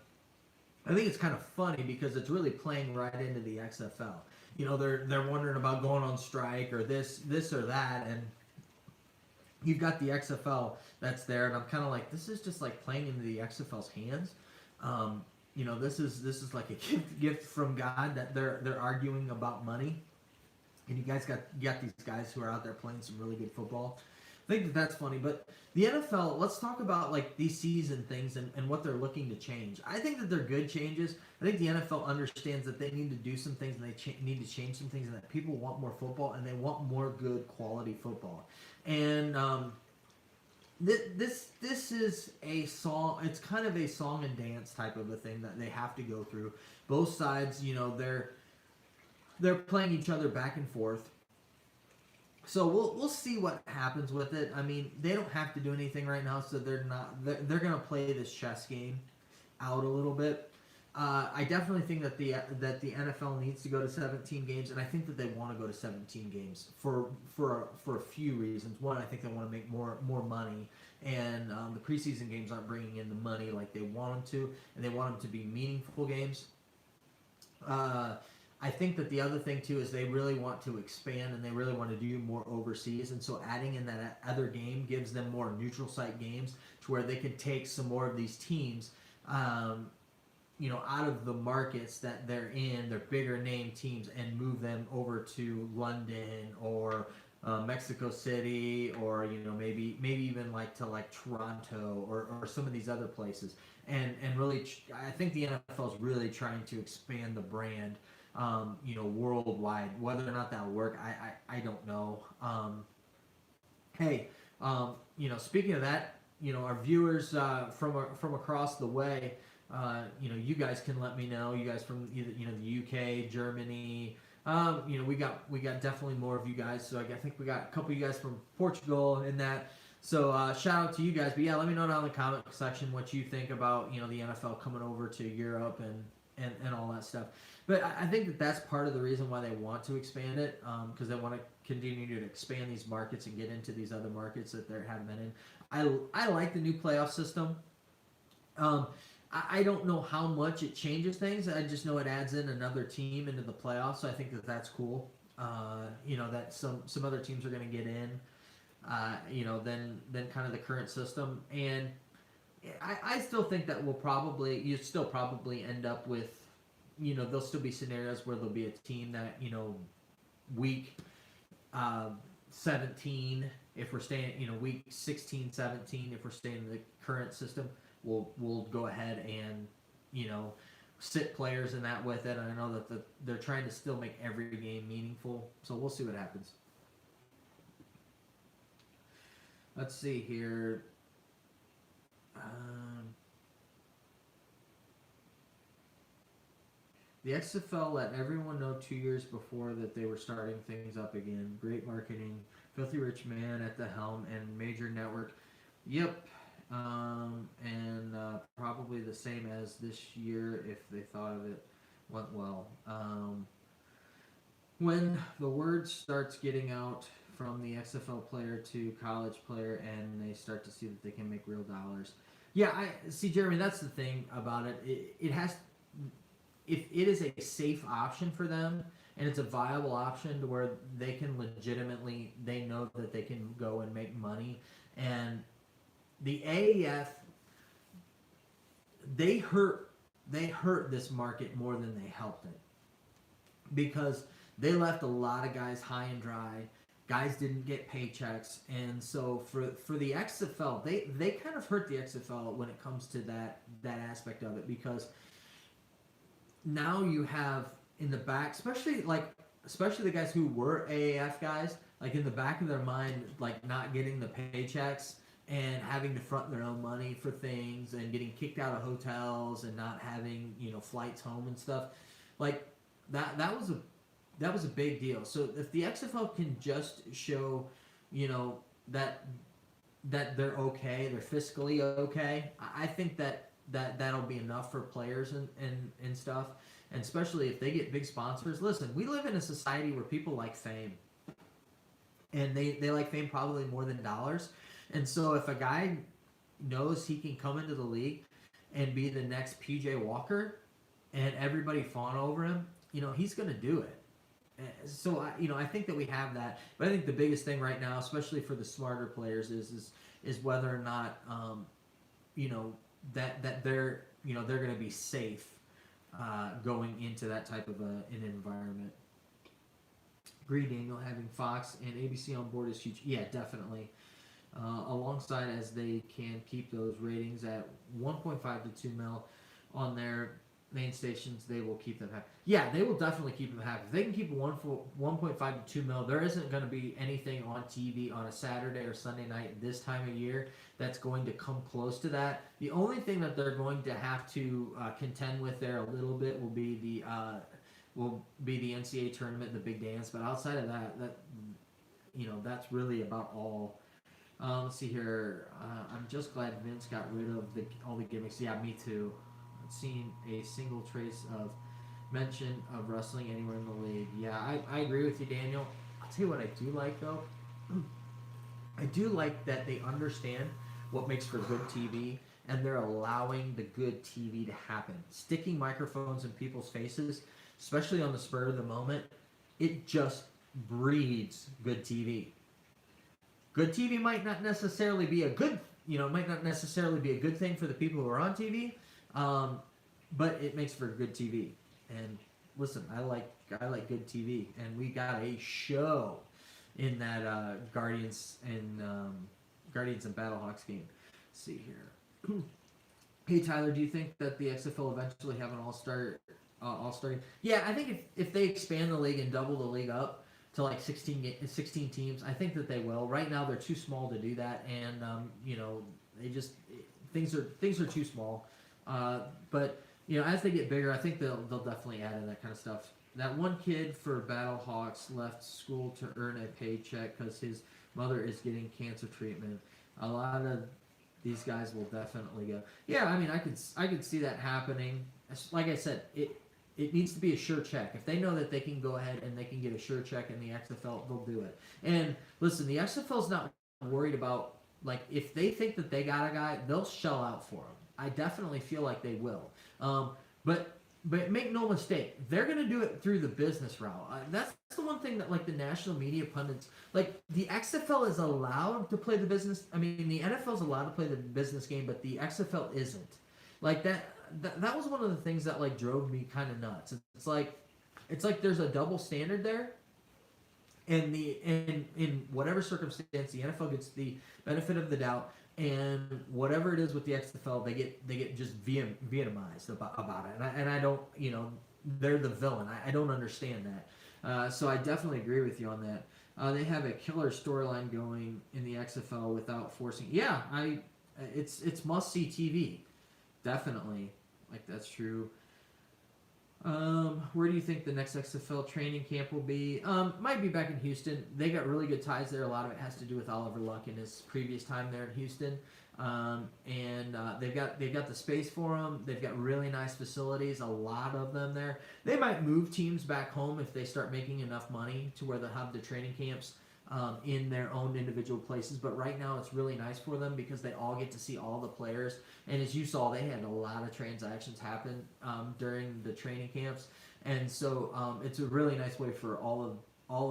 I think it's kind of funny because it's really playing right into the XFL. They're wondering about going on strike or this or that, and you've got the XFL that's there, and I'm kind of like, this is just like playing into the XFL's hands. This is like a gift from God that they're arguing about money, and you got these guys who are out there playing some really good football. I think that's funny, but the NFL, let's talk about like these season things and what they're looking to change. I think that they're good changes. I think the NFL understands that they need to do some things and they need to change some things, and that people want more football and they want more good quality football. And this is a song. It's kind of a song and dance type of a thing that they have to go through. Both sides, they're playing each other back and forth. So we'll see what happens with it. I mean, they don't have to do anything right now, so they're going to play this chess game out a little bit. I definitely think that the NFL needs to go to 17 games, and I think that they want to go to 17 games for a few reasons. One, I think they want to make more money, and the preseason games aren't bringing in the money like they want them to, and they want them to be meaningful games. I think that the other thing too is they really want to expand and they really want to do more overseas, and so adding in that other game gives them more neutral site games to where they can take some more of these teams, um, out of the markets that they're in, their bigger name teams, and move them over to London or Mexico City, or maybe even like to like Toronto or some of these other places, and really, I think the NFL is really trying to expand the brand, worldwide. Whether or not that'll work, I don't know. Hey, speaking of that, our viewers from across the way, you guys can let me know. You guys from either the UK, Germany. We got definitely more of you guys. So I think we got a couple of you guys from Portugal in that. So shout out to you guys. But yeah, let me know down in the comment section what you think about the NFL coming over to Europe and all that stuff. But I think that that's part of the reason why they want to expand it, because they want to continue to expand these markets and get into these other markets that they haven't been in. I like the new playoff system. I don't know how much it changes things. I just know it adds in another team into the playoffs, so I think that that's cool. That some other teams are going to get in. Than kind of the current system, and I still think that you still probably end up with, there'll still be scenarios where there'll be a team that week 17, if we're staying, week 16, 17, if we're staying in the current system, we'll go ahead and sit players in that with it. And I know that they're trying to still make every game meaningful, so we'll see what happens. Let's see here. The XFL let everyone know 2 years before that they were starting things up again. Great marketing, filthy rich man at the helm, and major network. Yep. And probably the same as this year if they thought of it went well. When the word starts getting out from the XFL player to college player, and they start to see that they can make real dollars. Yeah, I see, Jeremy. That's the thing about it. It has, if it is a safe option for them, and it's a viable option to where they can legitimately, they know that they can go and make money. And the AAF, they hurt this market more than they helped it, because they left a lot of guys high and dry. Guys didn't get paychecks, and so for the XFL, they kind of hurt the XFL when it comes to that aspect of it, because now you have in the back, especially the guys who were AAF guys, like in the back of their mind, like not getting the paychecks and having to front their own money for things and getting kicked out of hotels and not having flights home and stuff, like that was a big deal. So if the XFL can just show, that they're okay, they're fiscally okay, I think that'll be enough for players and stuff. And especially if they get big sponsors. Listen, we live in a society where people like fame. And they like fame probably more than dollars. And so if a guy knows he can come into the league and be the next PJ Walker and everybody fawn over him, he's going to do it. So I think that we have that, but I think the biggest thing right now, especially for the smarter players, is whether or not that they're they're going to be safe going into that type of an environment. Green Daniel, having Fox and ABC on board is huge. Yeah, definitely. Alongside, as they can keep those ratings at 1.5 to 2 mil on their main stations, they will keep them happy. Yeah, they will definitely keep them happy. If they can keep 1.5 to 2 mil, there isn't going to be anything on TV on a Saturday or Sunday night this time of year that's going to come close to that. The only thing that they're going to have to contend with there a little bit will be the NCAA tournament, the big dance. But outside of that that's really about all. Let's see here. I'm just glad Vince got rid of all the gimmicks. Yeah, me too. Seen a single trace of mention of wrestling anywhere in the league. Yeah, I agree with you, Daniel. I'll tell you what I do like, though. I do like that they understand what makes for good TV, and they're allowing the good TV to happen. Sticking microphones in people's faces, especially on the spur of the moment, it just breeds good TV. Good TV might not necessarily be a good, might not necessarily be a good thing for the people who are on TV, um, but it makes for good TV. And listen, I like good TV, and we got a show in that Guardians and Battlehawks game. Let's see here. Hey Tyler, do you think that the XFL eventually have an all-star? Yeah, I think if they expand the league and double the league up to like 16 teams, I think that they will. Right now they're too small to do that, and they just things are too small. But as they get bigger, I think they'll definitely add in that kind of stuff. That one kid for Battlehawks left school to earn a paycheck because his mother is getting cancer treatment. A lot of these guys will definitely go. Yeah, I mean, I could see that happening. Like I said, it needs to be a sure check. If they know that they can go ahead and they can get a sure check in the XFL, they'll do it. And listen, the XFL's not worried about, like, if they think that they got a guy, they'll shell out for him. I definitely feel like they will. But make no mistake, they're going to do it through the business route. That's the one thing that, like, the national media pundits, like, the XFL is allowed to play the business. I mean, the NFL is allowed to play the business game, but the XFL isn't. Like, that was one of the things that, like, drove me kind of nuts. It's like there's a double standard there. And in whatever circumstance, the NFL gets the benefit of the doubt, and whatever it is with the XFL, they get just Vietnamized about it, and I don't, they're the villain. I don't understand that. So I definitely agree with you on that. They have a killer storyline going in the XFL without forcing. Yeah, it's must see TV, definitely. Like, that's true. Where do you think the next XFL training camp will be? Might be back in Houston. They got really good ties there. A lot of it has to do with Oliver Luck and his previous time there in Houston. They've got the space for them. They've got really nice facilities, a lot of them there. They might move teams back home if they start making enough money to where they'll have the training camps in their own individual places. But right now it's really nice for them because they all get to see all the players. And as you saw, they had a lot of transactions happen during the training camps. And so it's a really nice way for all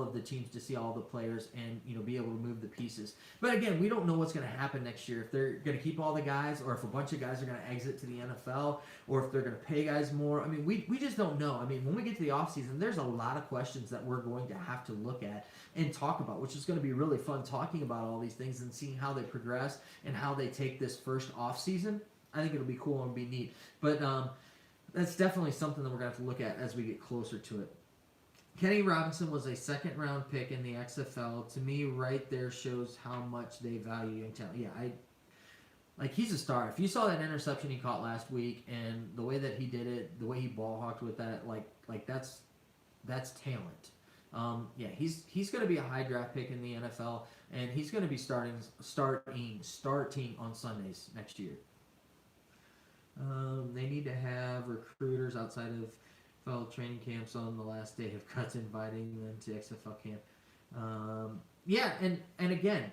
of the teams to see all the players and be able to move the pieces. But again, we don't know what's going to happen next year. If they're going to keep all the guys, or if a bunch of guys are going to exit to the NFL, or if they're going to pay guys more. I mean, we just don't know. I mean, when we get to the offseason, there's a lot of questions that we're going to have to look at and talk about, which is going to be really fun, talking about all these things and seeing how they progress and how they take this first offseason. I think it'll be cool and be neat. But that's definitely something that we're going to have to look at as we get closer to it. Kenny Robinson was a second-round pick in the XFL. To me, right there shows how much they value young talent. Yeah, he's a star. If you saw that interception he caught last week and the way that he did it, the way he ball hawked with that, like that's talent. Yeah, he's going to be a high draft pick in the NFL, and he's going to be starting on Sundays next year. They need to have recruiters outside of fellow training camps on the last day of cuts, inviting them to XFL camp. Yeah, and again,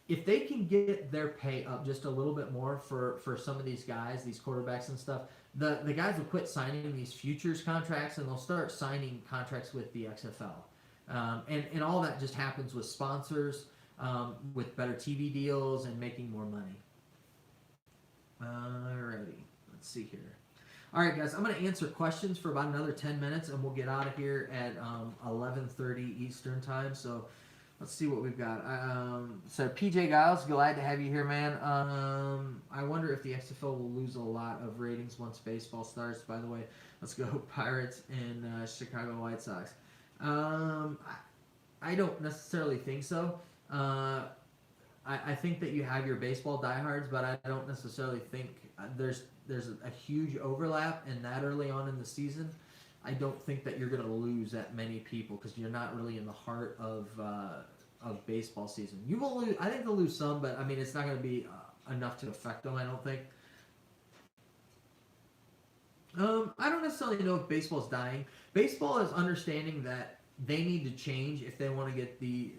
if they can get their pay up just a little bit more for some of these guys, these quarterbacks and stuff, the guys will quit signing these futures contracts and they'll start signing contracts with the XFL. And all that just happens with sponsors, with better TV deals and making more money. Alrighty, let's see here. All right, guys, I'm going to answer questions for about another 10 minutes, and we'll get out of here at 11:30 Eastern time. So let's see what we've got. So PJ Giles, glad to have you here, man. I wonder if the XFL will lose a lot of ratings once baseball starts. By the way, let's go Pirates and Chicago White Sox. I don't necessarily think so. I think that you have your baseball diehards, but I don't necessarily think there's a huge overlap, and that early on in the season, I don't think that you're going to lose that many people because you're not really in the heart of baseball season. You will lose. I think they'll lose some, but I mean it's not going to be enough to affect them. I don't think. I don't necessarily know if baseball's dying. Baseball is understanding that they need to change if they want to get the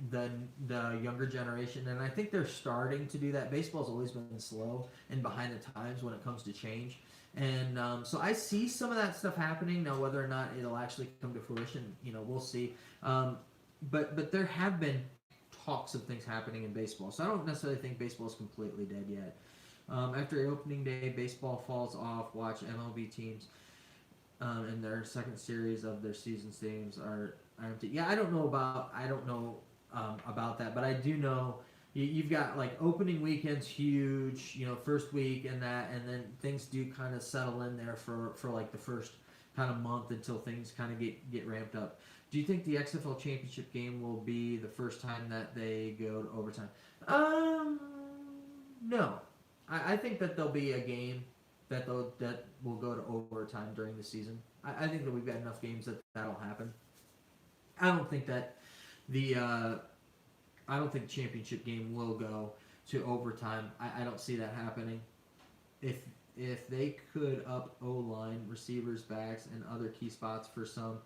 younger generation, and I think they're starting to do that. Baseball's always been slow and behind the times when it comes to change, and so I see some of that stuff happening now. Whether or not it'll actually come to fruition, we'll see. But there have been talks of things happening in baseball, so I don't necessarily think baseball is completely dead yet. After opening day, baseball falls off. Watch MLB teams in their second series of their season stadiums are empty. Yeah, I don't know about that, but I do know you've got like opening weekend's huge. First week and that, and then things do kind of settle in there for like the first kind of month until things kind of get ramped up. Do you think the XFL championship game will be the first time that they go to overtime? No. I think that there'll be a game that will go to overtime during the season. I think that we've got enough games that'll happen. I don't think that the championship game will go to overtime. I don't see that happening. If they could up O-line, receivers, backs, and other key spots for some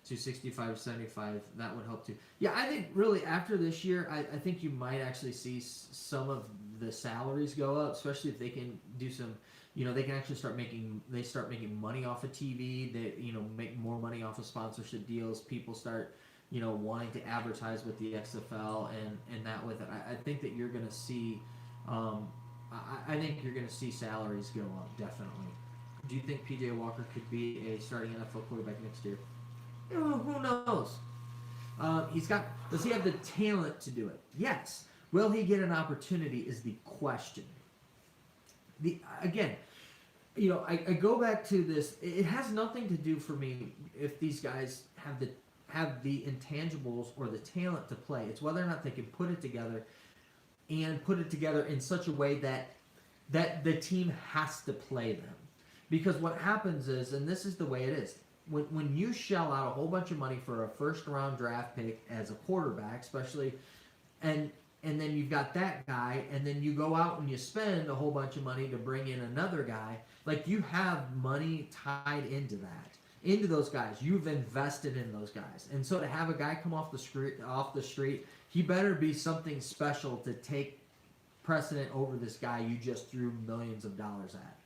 to 65-75, that would help too. Yeah, I think really after this year, I think you might actually see some of the salaries go up, especially if they can do some, they can actually start making money off of TV. They, make more money off of sponsorship deals. People start, wanting to advertise with the XFL and that with it. I think that you're going to see, I think you're going to see salaries go up, definitely. Do you think PJ Walker could be a starting NFL quarterback next year? Who knows? Does he have the talent to do it? Yes. Will he get an opportunity is the question. Again, I go back to this. It has nothing to do for me if these guys have the intangibles or the talent to play. It's whether or not they can put it together and put it together in such a way that the team has to play them. Because what happens is, and this is the way it is, when you shell out a whole bunch of money for a first-round draft pick as a quarterback, especially, and then you've got that guy, and then you go out and you spend a whole bunch of money to bring in another guy, like you have money tied into those guys. You've invested in those guys. And so to have a guy come off the street, he better be something special to take precedent over this guy you just threw millions of dollars at.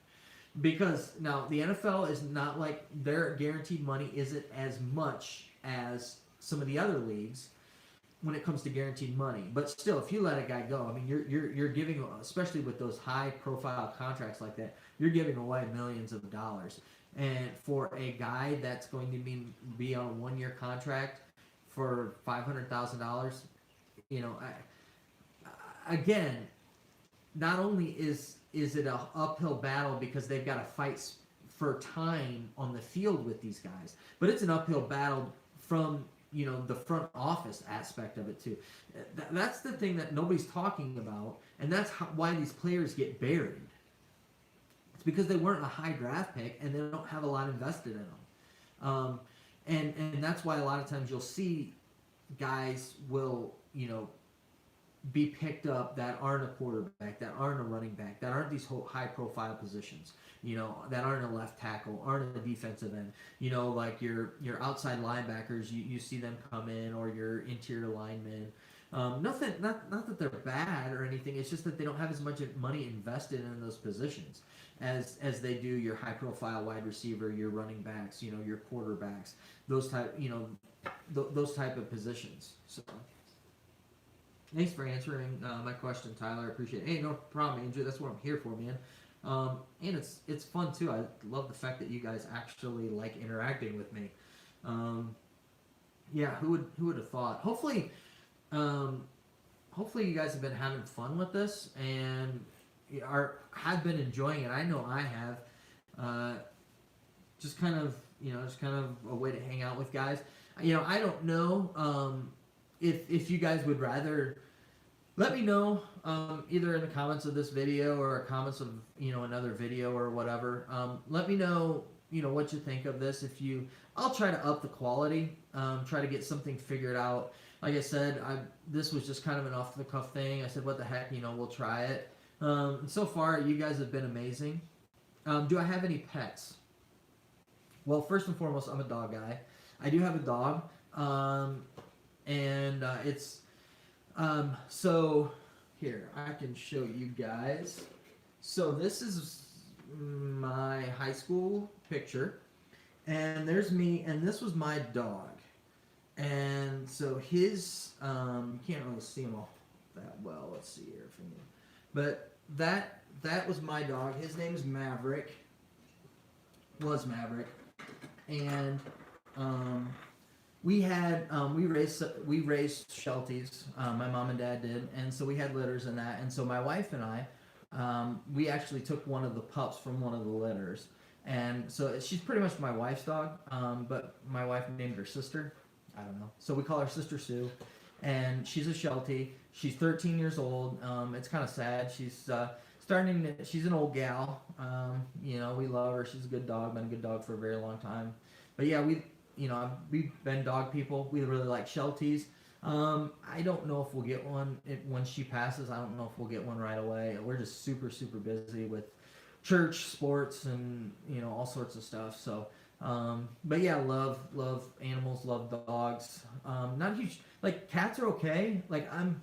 Because now the NFL is not like their guaranteed money isn't as much as some of the other leagues when it comes to guaranteed money. But still, if you let a guy go, I mean, you're giving, especially with those high profile contracts like that, you're giving away millions of dollars. And for a guy that's going to be on a 1-year contract for $500,000, again, not only is it an uphill battle because they've got to fight for time on the field with these guys, but it's an uphill battle from the front office aspect of it too. That's the thing that nobody's talking about, and that's why these players get buried. It's because they weren't a high draft pick and they don't have a lot invested in them, and that's why a lot of times you'll see guys will be picked up that aren't a quarterback, that aren't a running back, that aren't these high-profile positions, that aren't a left tackle, aren't a defensive end, like your outside linebackers, you see them come in, or your interior linemen. Not that they're bad or anything. It's just that they don't have as much money invested in those positions as they do your high-profile wide receiver, your running backs, your quarterbacks, those type of positions. So. Thanks for answering my question, Tyler. I appreciate it. Hey, no problem, Andrew. That's what I'm here for, man. And it's fun too. I love the fact that you guys actually like interacting with me. Yeah, who would have thought? Hopefully you guys have been having fun with this and have been enjoying it. I know I have. Just kind of a way to hang out with guys. I don't know if you guys would rather. Let me know either in the comments of this video or comments of another video or whatever. Let me know what you think of this. I'll try to up the quality, try to get something figured out. Like I said, this was just kind of an off the cuff thing. I said, what the heck, we'll try it. So far, you guys have been amazing. Do I have any pets? Well, first and foremost, I'm a dog guy. I do have a dog. um, and it's so here I can show you guys. So this is my high school picture, and there's me, and this was my dog. And so his, you can't really see him all that well. Let's see here from you, but that was my dog. His name is Maverick. Was Maverick, and we had we raised Shelties. My mom and dad did, and so we had litters in that. And so my wife and I, we actually took one of the pups from one of the litters, and so she's pretty much my wife's dog. But my wife named her sister. I don't know. So we call her Sister Sue, and she's a Sheltie. She's 13 years old. It's kind of sad. She's she's an old gal. You know, we love her. She's a good dog. Been a good dog for a very long time. But yeah, we've been dog people. We really like Shelties. I don't know if we'll get one when she passes. I don't know if we'll get one right away. We're just super super busy with church, sports, and all sorts of stuff. So. But yeah, love animals, love dogs. Not huge. Like cats are okay. Like I'm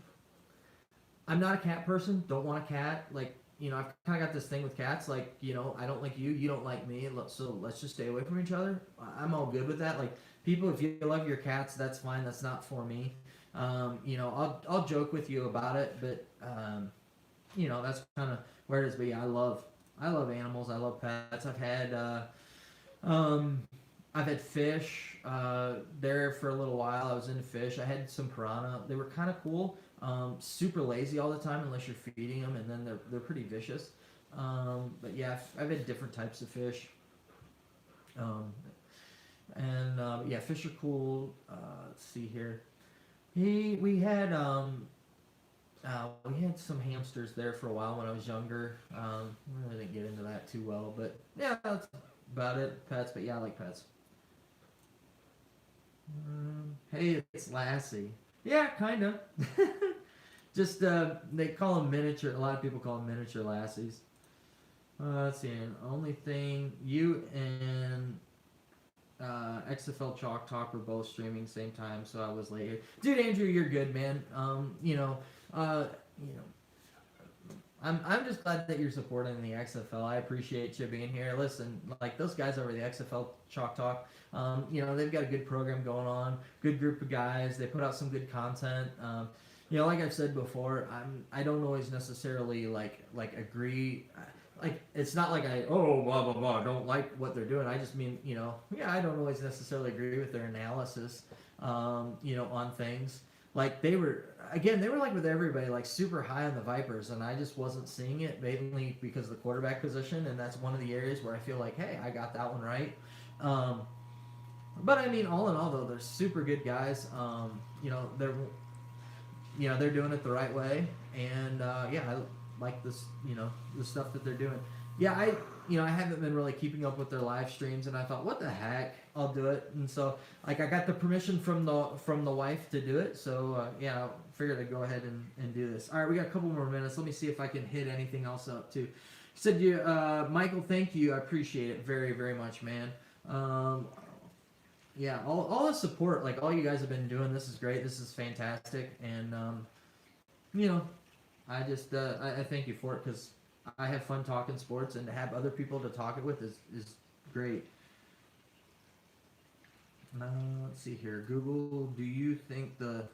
not a cat person. Don't want a cat. Like I've kind of got this thing with cats. Like I don't like you. You don't like me. So let's just stay away from each other. I'm all good with that. Like people, if you love your cats, that's fine. That's not for me. I'll joke with you about it, but that's kind of where it is. But yeah, I love animals. I love pets. I've had fish there for a little while. I was into fish. I had some piranha. They were kind of cool. Super lazy all the time unless you're feeding them, and then they're pretty vicious. But yeah, I've had different types of fish. Yeah, fish are cool. Let's see here. We had some hamsters there for a while when I was younger. I really didn't get into that too well, but yeah, that's about it. Pets, but yeah, I like pets. Hey, it's Lassie. Yeah, kind of. Just they call them miniature. A lot of people call them miniature Lassies. Let's see. Only thing you and XFL Chalk Talk were both streaming same time, so I was late. Dude, Andrew, you're good, man. I'm just glad that you're supporting the XFL. I appreciate you being here. Listen, like those guys over the XFL Chalk Talk, they've got a good program going on, good group of guys. They put out some good content. Like I've said before, I don't always necessarily like agree. Like it's not like I blah blah blah don't like what they're doing. I just mean I don't always necessarily agree with their analysis, on things. Like they were like with everybody, like super high on the Vipers, and I just wasn't seeing it, mainly because of the quarterback position, and that's one of the areas where I feel like, hey, I got that one right. But I mean, all in all, though, they're super good guys. They're doing it the right way, and I like this, the stuff that they're doing. Yeah, I haven't been really keeping up with their live streams, and I thought, what the heck, I'll do it. And so, like, I got the permission from the wife to do it. So I figured I'd go ahead and do this. All right, we got a couple more minutes. Let me see if I can hit anything else up too. Said you, Michael, thank you. I appreciate it very very much, man. All the support, like all you guys have been doing. This is great. This is fantastic, and I just I thank you for it because I have fun talking sports, and to have other people to talk it with is great. Let's see here. Google, do you think the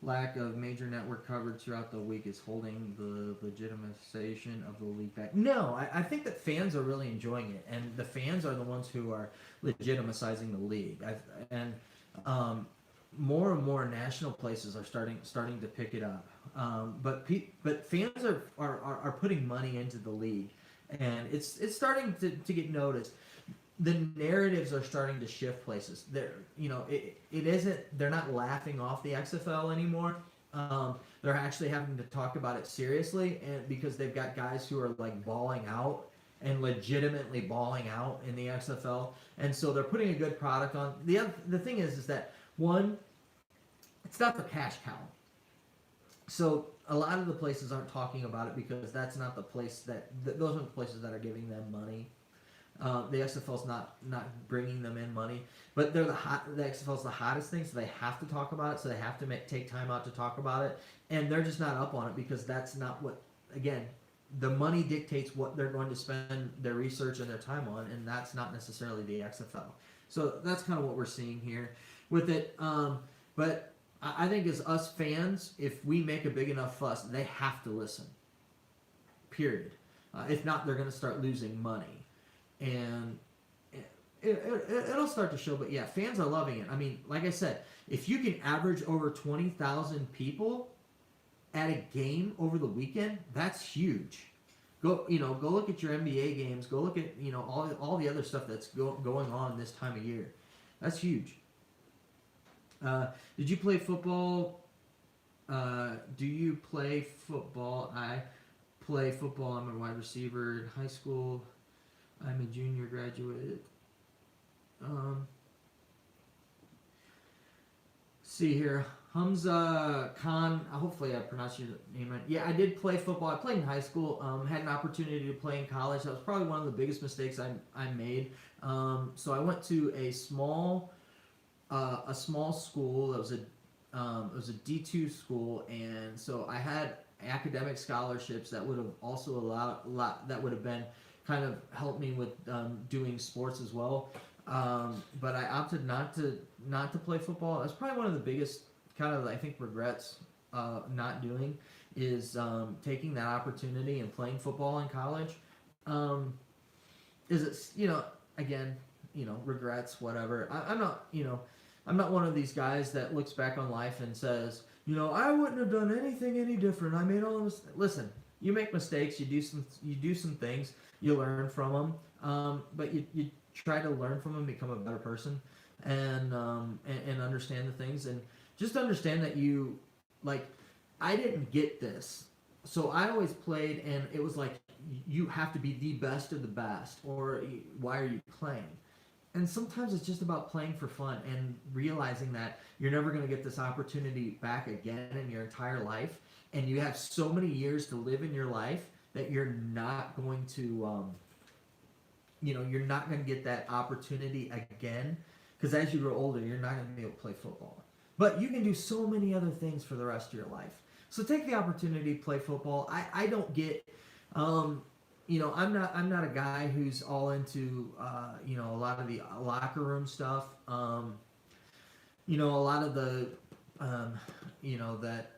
lack of major network coverage throughout the week is holding the legitimization of the league back? No, I think that fans are really enjoying it, and the fans are the ones who are legitimizing the league. More and more national places are starting to pick it up. But fans are putting money into the league, and it's starting to get noticed. The narratives are starting to shift places. It isn't. They're not laughing off the XFL anymore. They're actually having to talk about it seriously, and because they've got guys who are like balling out and legitimately balling out in the XFL, and so they're putting a good product on. The thing is that one, it's not the cash cow. So a lot of the places aren't talking about it because that's not the place those aren't the places that are giving them money. The XFL's not bringing them in money, but they're the XFL's the hottest thing, so they have to talk about it. So they have to take time out to talk about it, and they're just not up on it because that's not what, again, the money dictates what they're going to spend their research and their time on, and that's not necessarily the XFL. So that's kind of what we're seeing here with it. But I think as us fans, if we make a big enough fuss, they have to listen. Period. If not, they're going to start losing money, and it'll start to show. But yeah, fans are loving it. I mean, like I said, if you can average over 20,000 people at a game over the weekend, that's huge. Go look at your NBA games. Go look at all the other stuff that's going on this time of year. That's huge. Did you play football? Do you play football? I play football. I'm a wide receiver in high school. I'm a junior graduate. See here. Hamza Khan, hopefully I pronounced your name right. Yeah, I did play football. I played in high school. Had an opportunity to play in college. That was probably one of the biggest mistakes I made. So I went to a small school. It was a D2 school, and so I had academic scholarships that would have also that would have been kind of helped me with doing sports as well. But I opted not to play football. That's probably one of the biggest kind of, I think, regrets not doing is taking that opportunity and playing football in college. Is it, again, regrets, whatever. I'm not one of these guys that looks back on life and says, I wouldn't have done anything any different. I made all this. Listen, you make mistakes. You do some things. You learn from them. But you try to learn from them, become a better person, and understand the things, and just understand that I didn't get this. So I always played, and it was like, you have to be the best of the best, or why are you playing? And sometimes it's just about playing for fun and realizing that you're never going to get this opportunity back again in your entire life, and you have so many years to live in your life that you're not going to, you're not going to get that opportunity again, because as you grow older, you're not going to be able to play football. But you can do so many other things for the rest of your life. So take the opportunity to play football. I don't get, I'm not a guy who's all into, a lot of the locker room stuff. A lot of the, that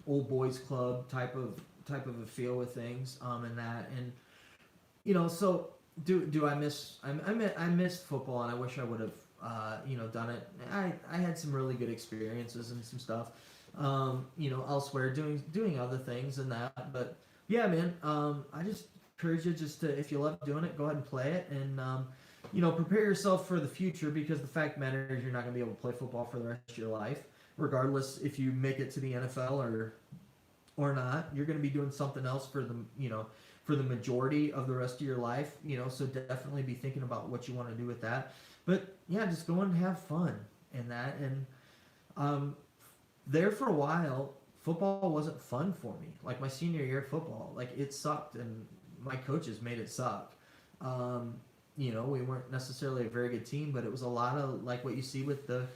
old boys club type of a feel with things, and that, and so do I miss? I missed football, and I wish I would have. Done it. I had some really good experiences and some stuff, elsewhere doing other things and that. But yeah, man, I just encourage you if you love doing it, go ahead and play it, and prepare yourself for the future, because the fact matters, you're not going to be able to play football for the rest of your life, regardless if you make it to the NFL or not. You're going to be doing something else for the majority of the rest of your life. So definitely be thinking about what you want to do with that. But yeah, just go and have fun in that. And there for a while, football wasn't fun for me. Like my senior year of football, like it sucked, and my coaches made it suck. We weren't necessarily a very good team, but it was a lot of like what you see with the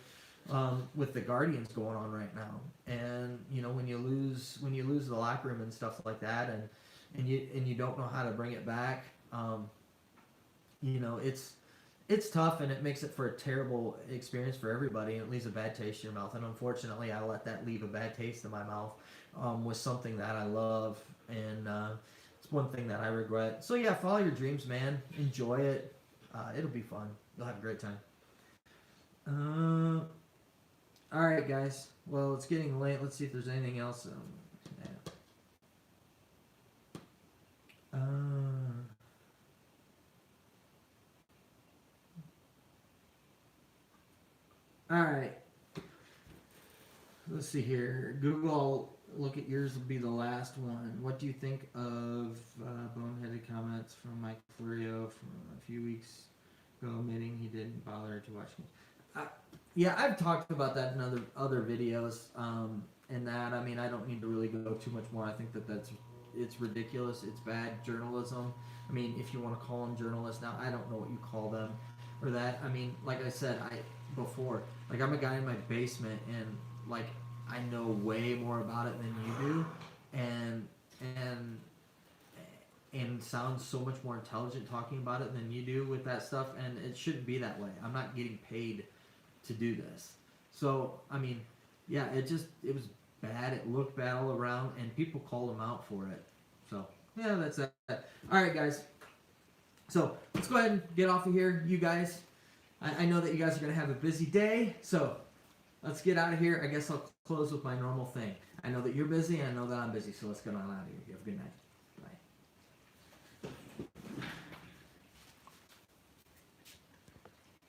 Guardians going on right now. And when you lose the locker room and stuff like that, and you don't know how to bring it back, it's tough, and it makes it for a terrible experience for everybody, and it leaves a bad taste in your mouth. And unfortunately, I let that leave a bad taste in my mouth with something that I love, and it's one thing that I regret. So yeah, follow your dreams, man. Enjoy it. It'll be fun. You'll have a great time. All right, guys. Well, it's getting late. Let's see if there's anything else. All right. Let's see here. Google, look at yours will be the last one. What do you think of boneheaded comments from Mike Florio from a few weeks ago, admitting he didn't bother to watch me? Yeah, I've talked about that in other videos, and that, I mean, I don't need to really go too much more. I think that's it's ridiculous. It's bad journalism. I mean, if you want to call them journalists now, I don't know what you call them or that. I mean, like I said, before, like I'm a guy in my basement, and like I know way more about it than you do, and and and sounds so much more intelligent talking about it than you do with that stuff, and it shouldn't be that way. I'm not getting paid to do this. So, I mean, yeah, it was bad. It looked bad all around, and people called him out for it. So, yeah, that's that. All right, guys. So, let's go ahead and get off of here, you guys. I know that you guys are going to have a busy day, so let's get out of here. I guess I'll close with my normal thing. I know that you're busy, I know that I'm busy, so let's get on out of here. You have a good night.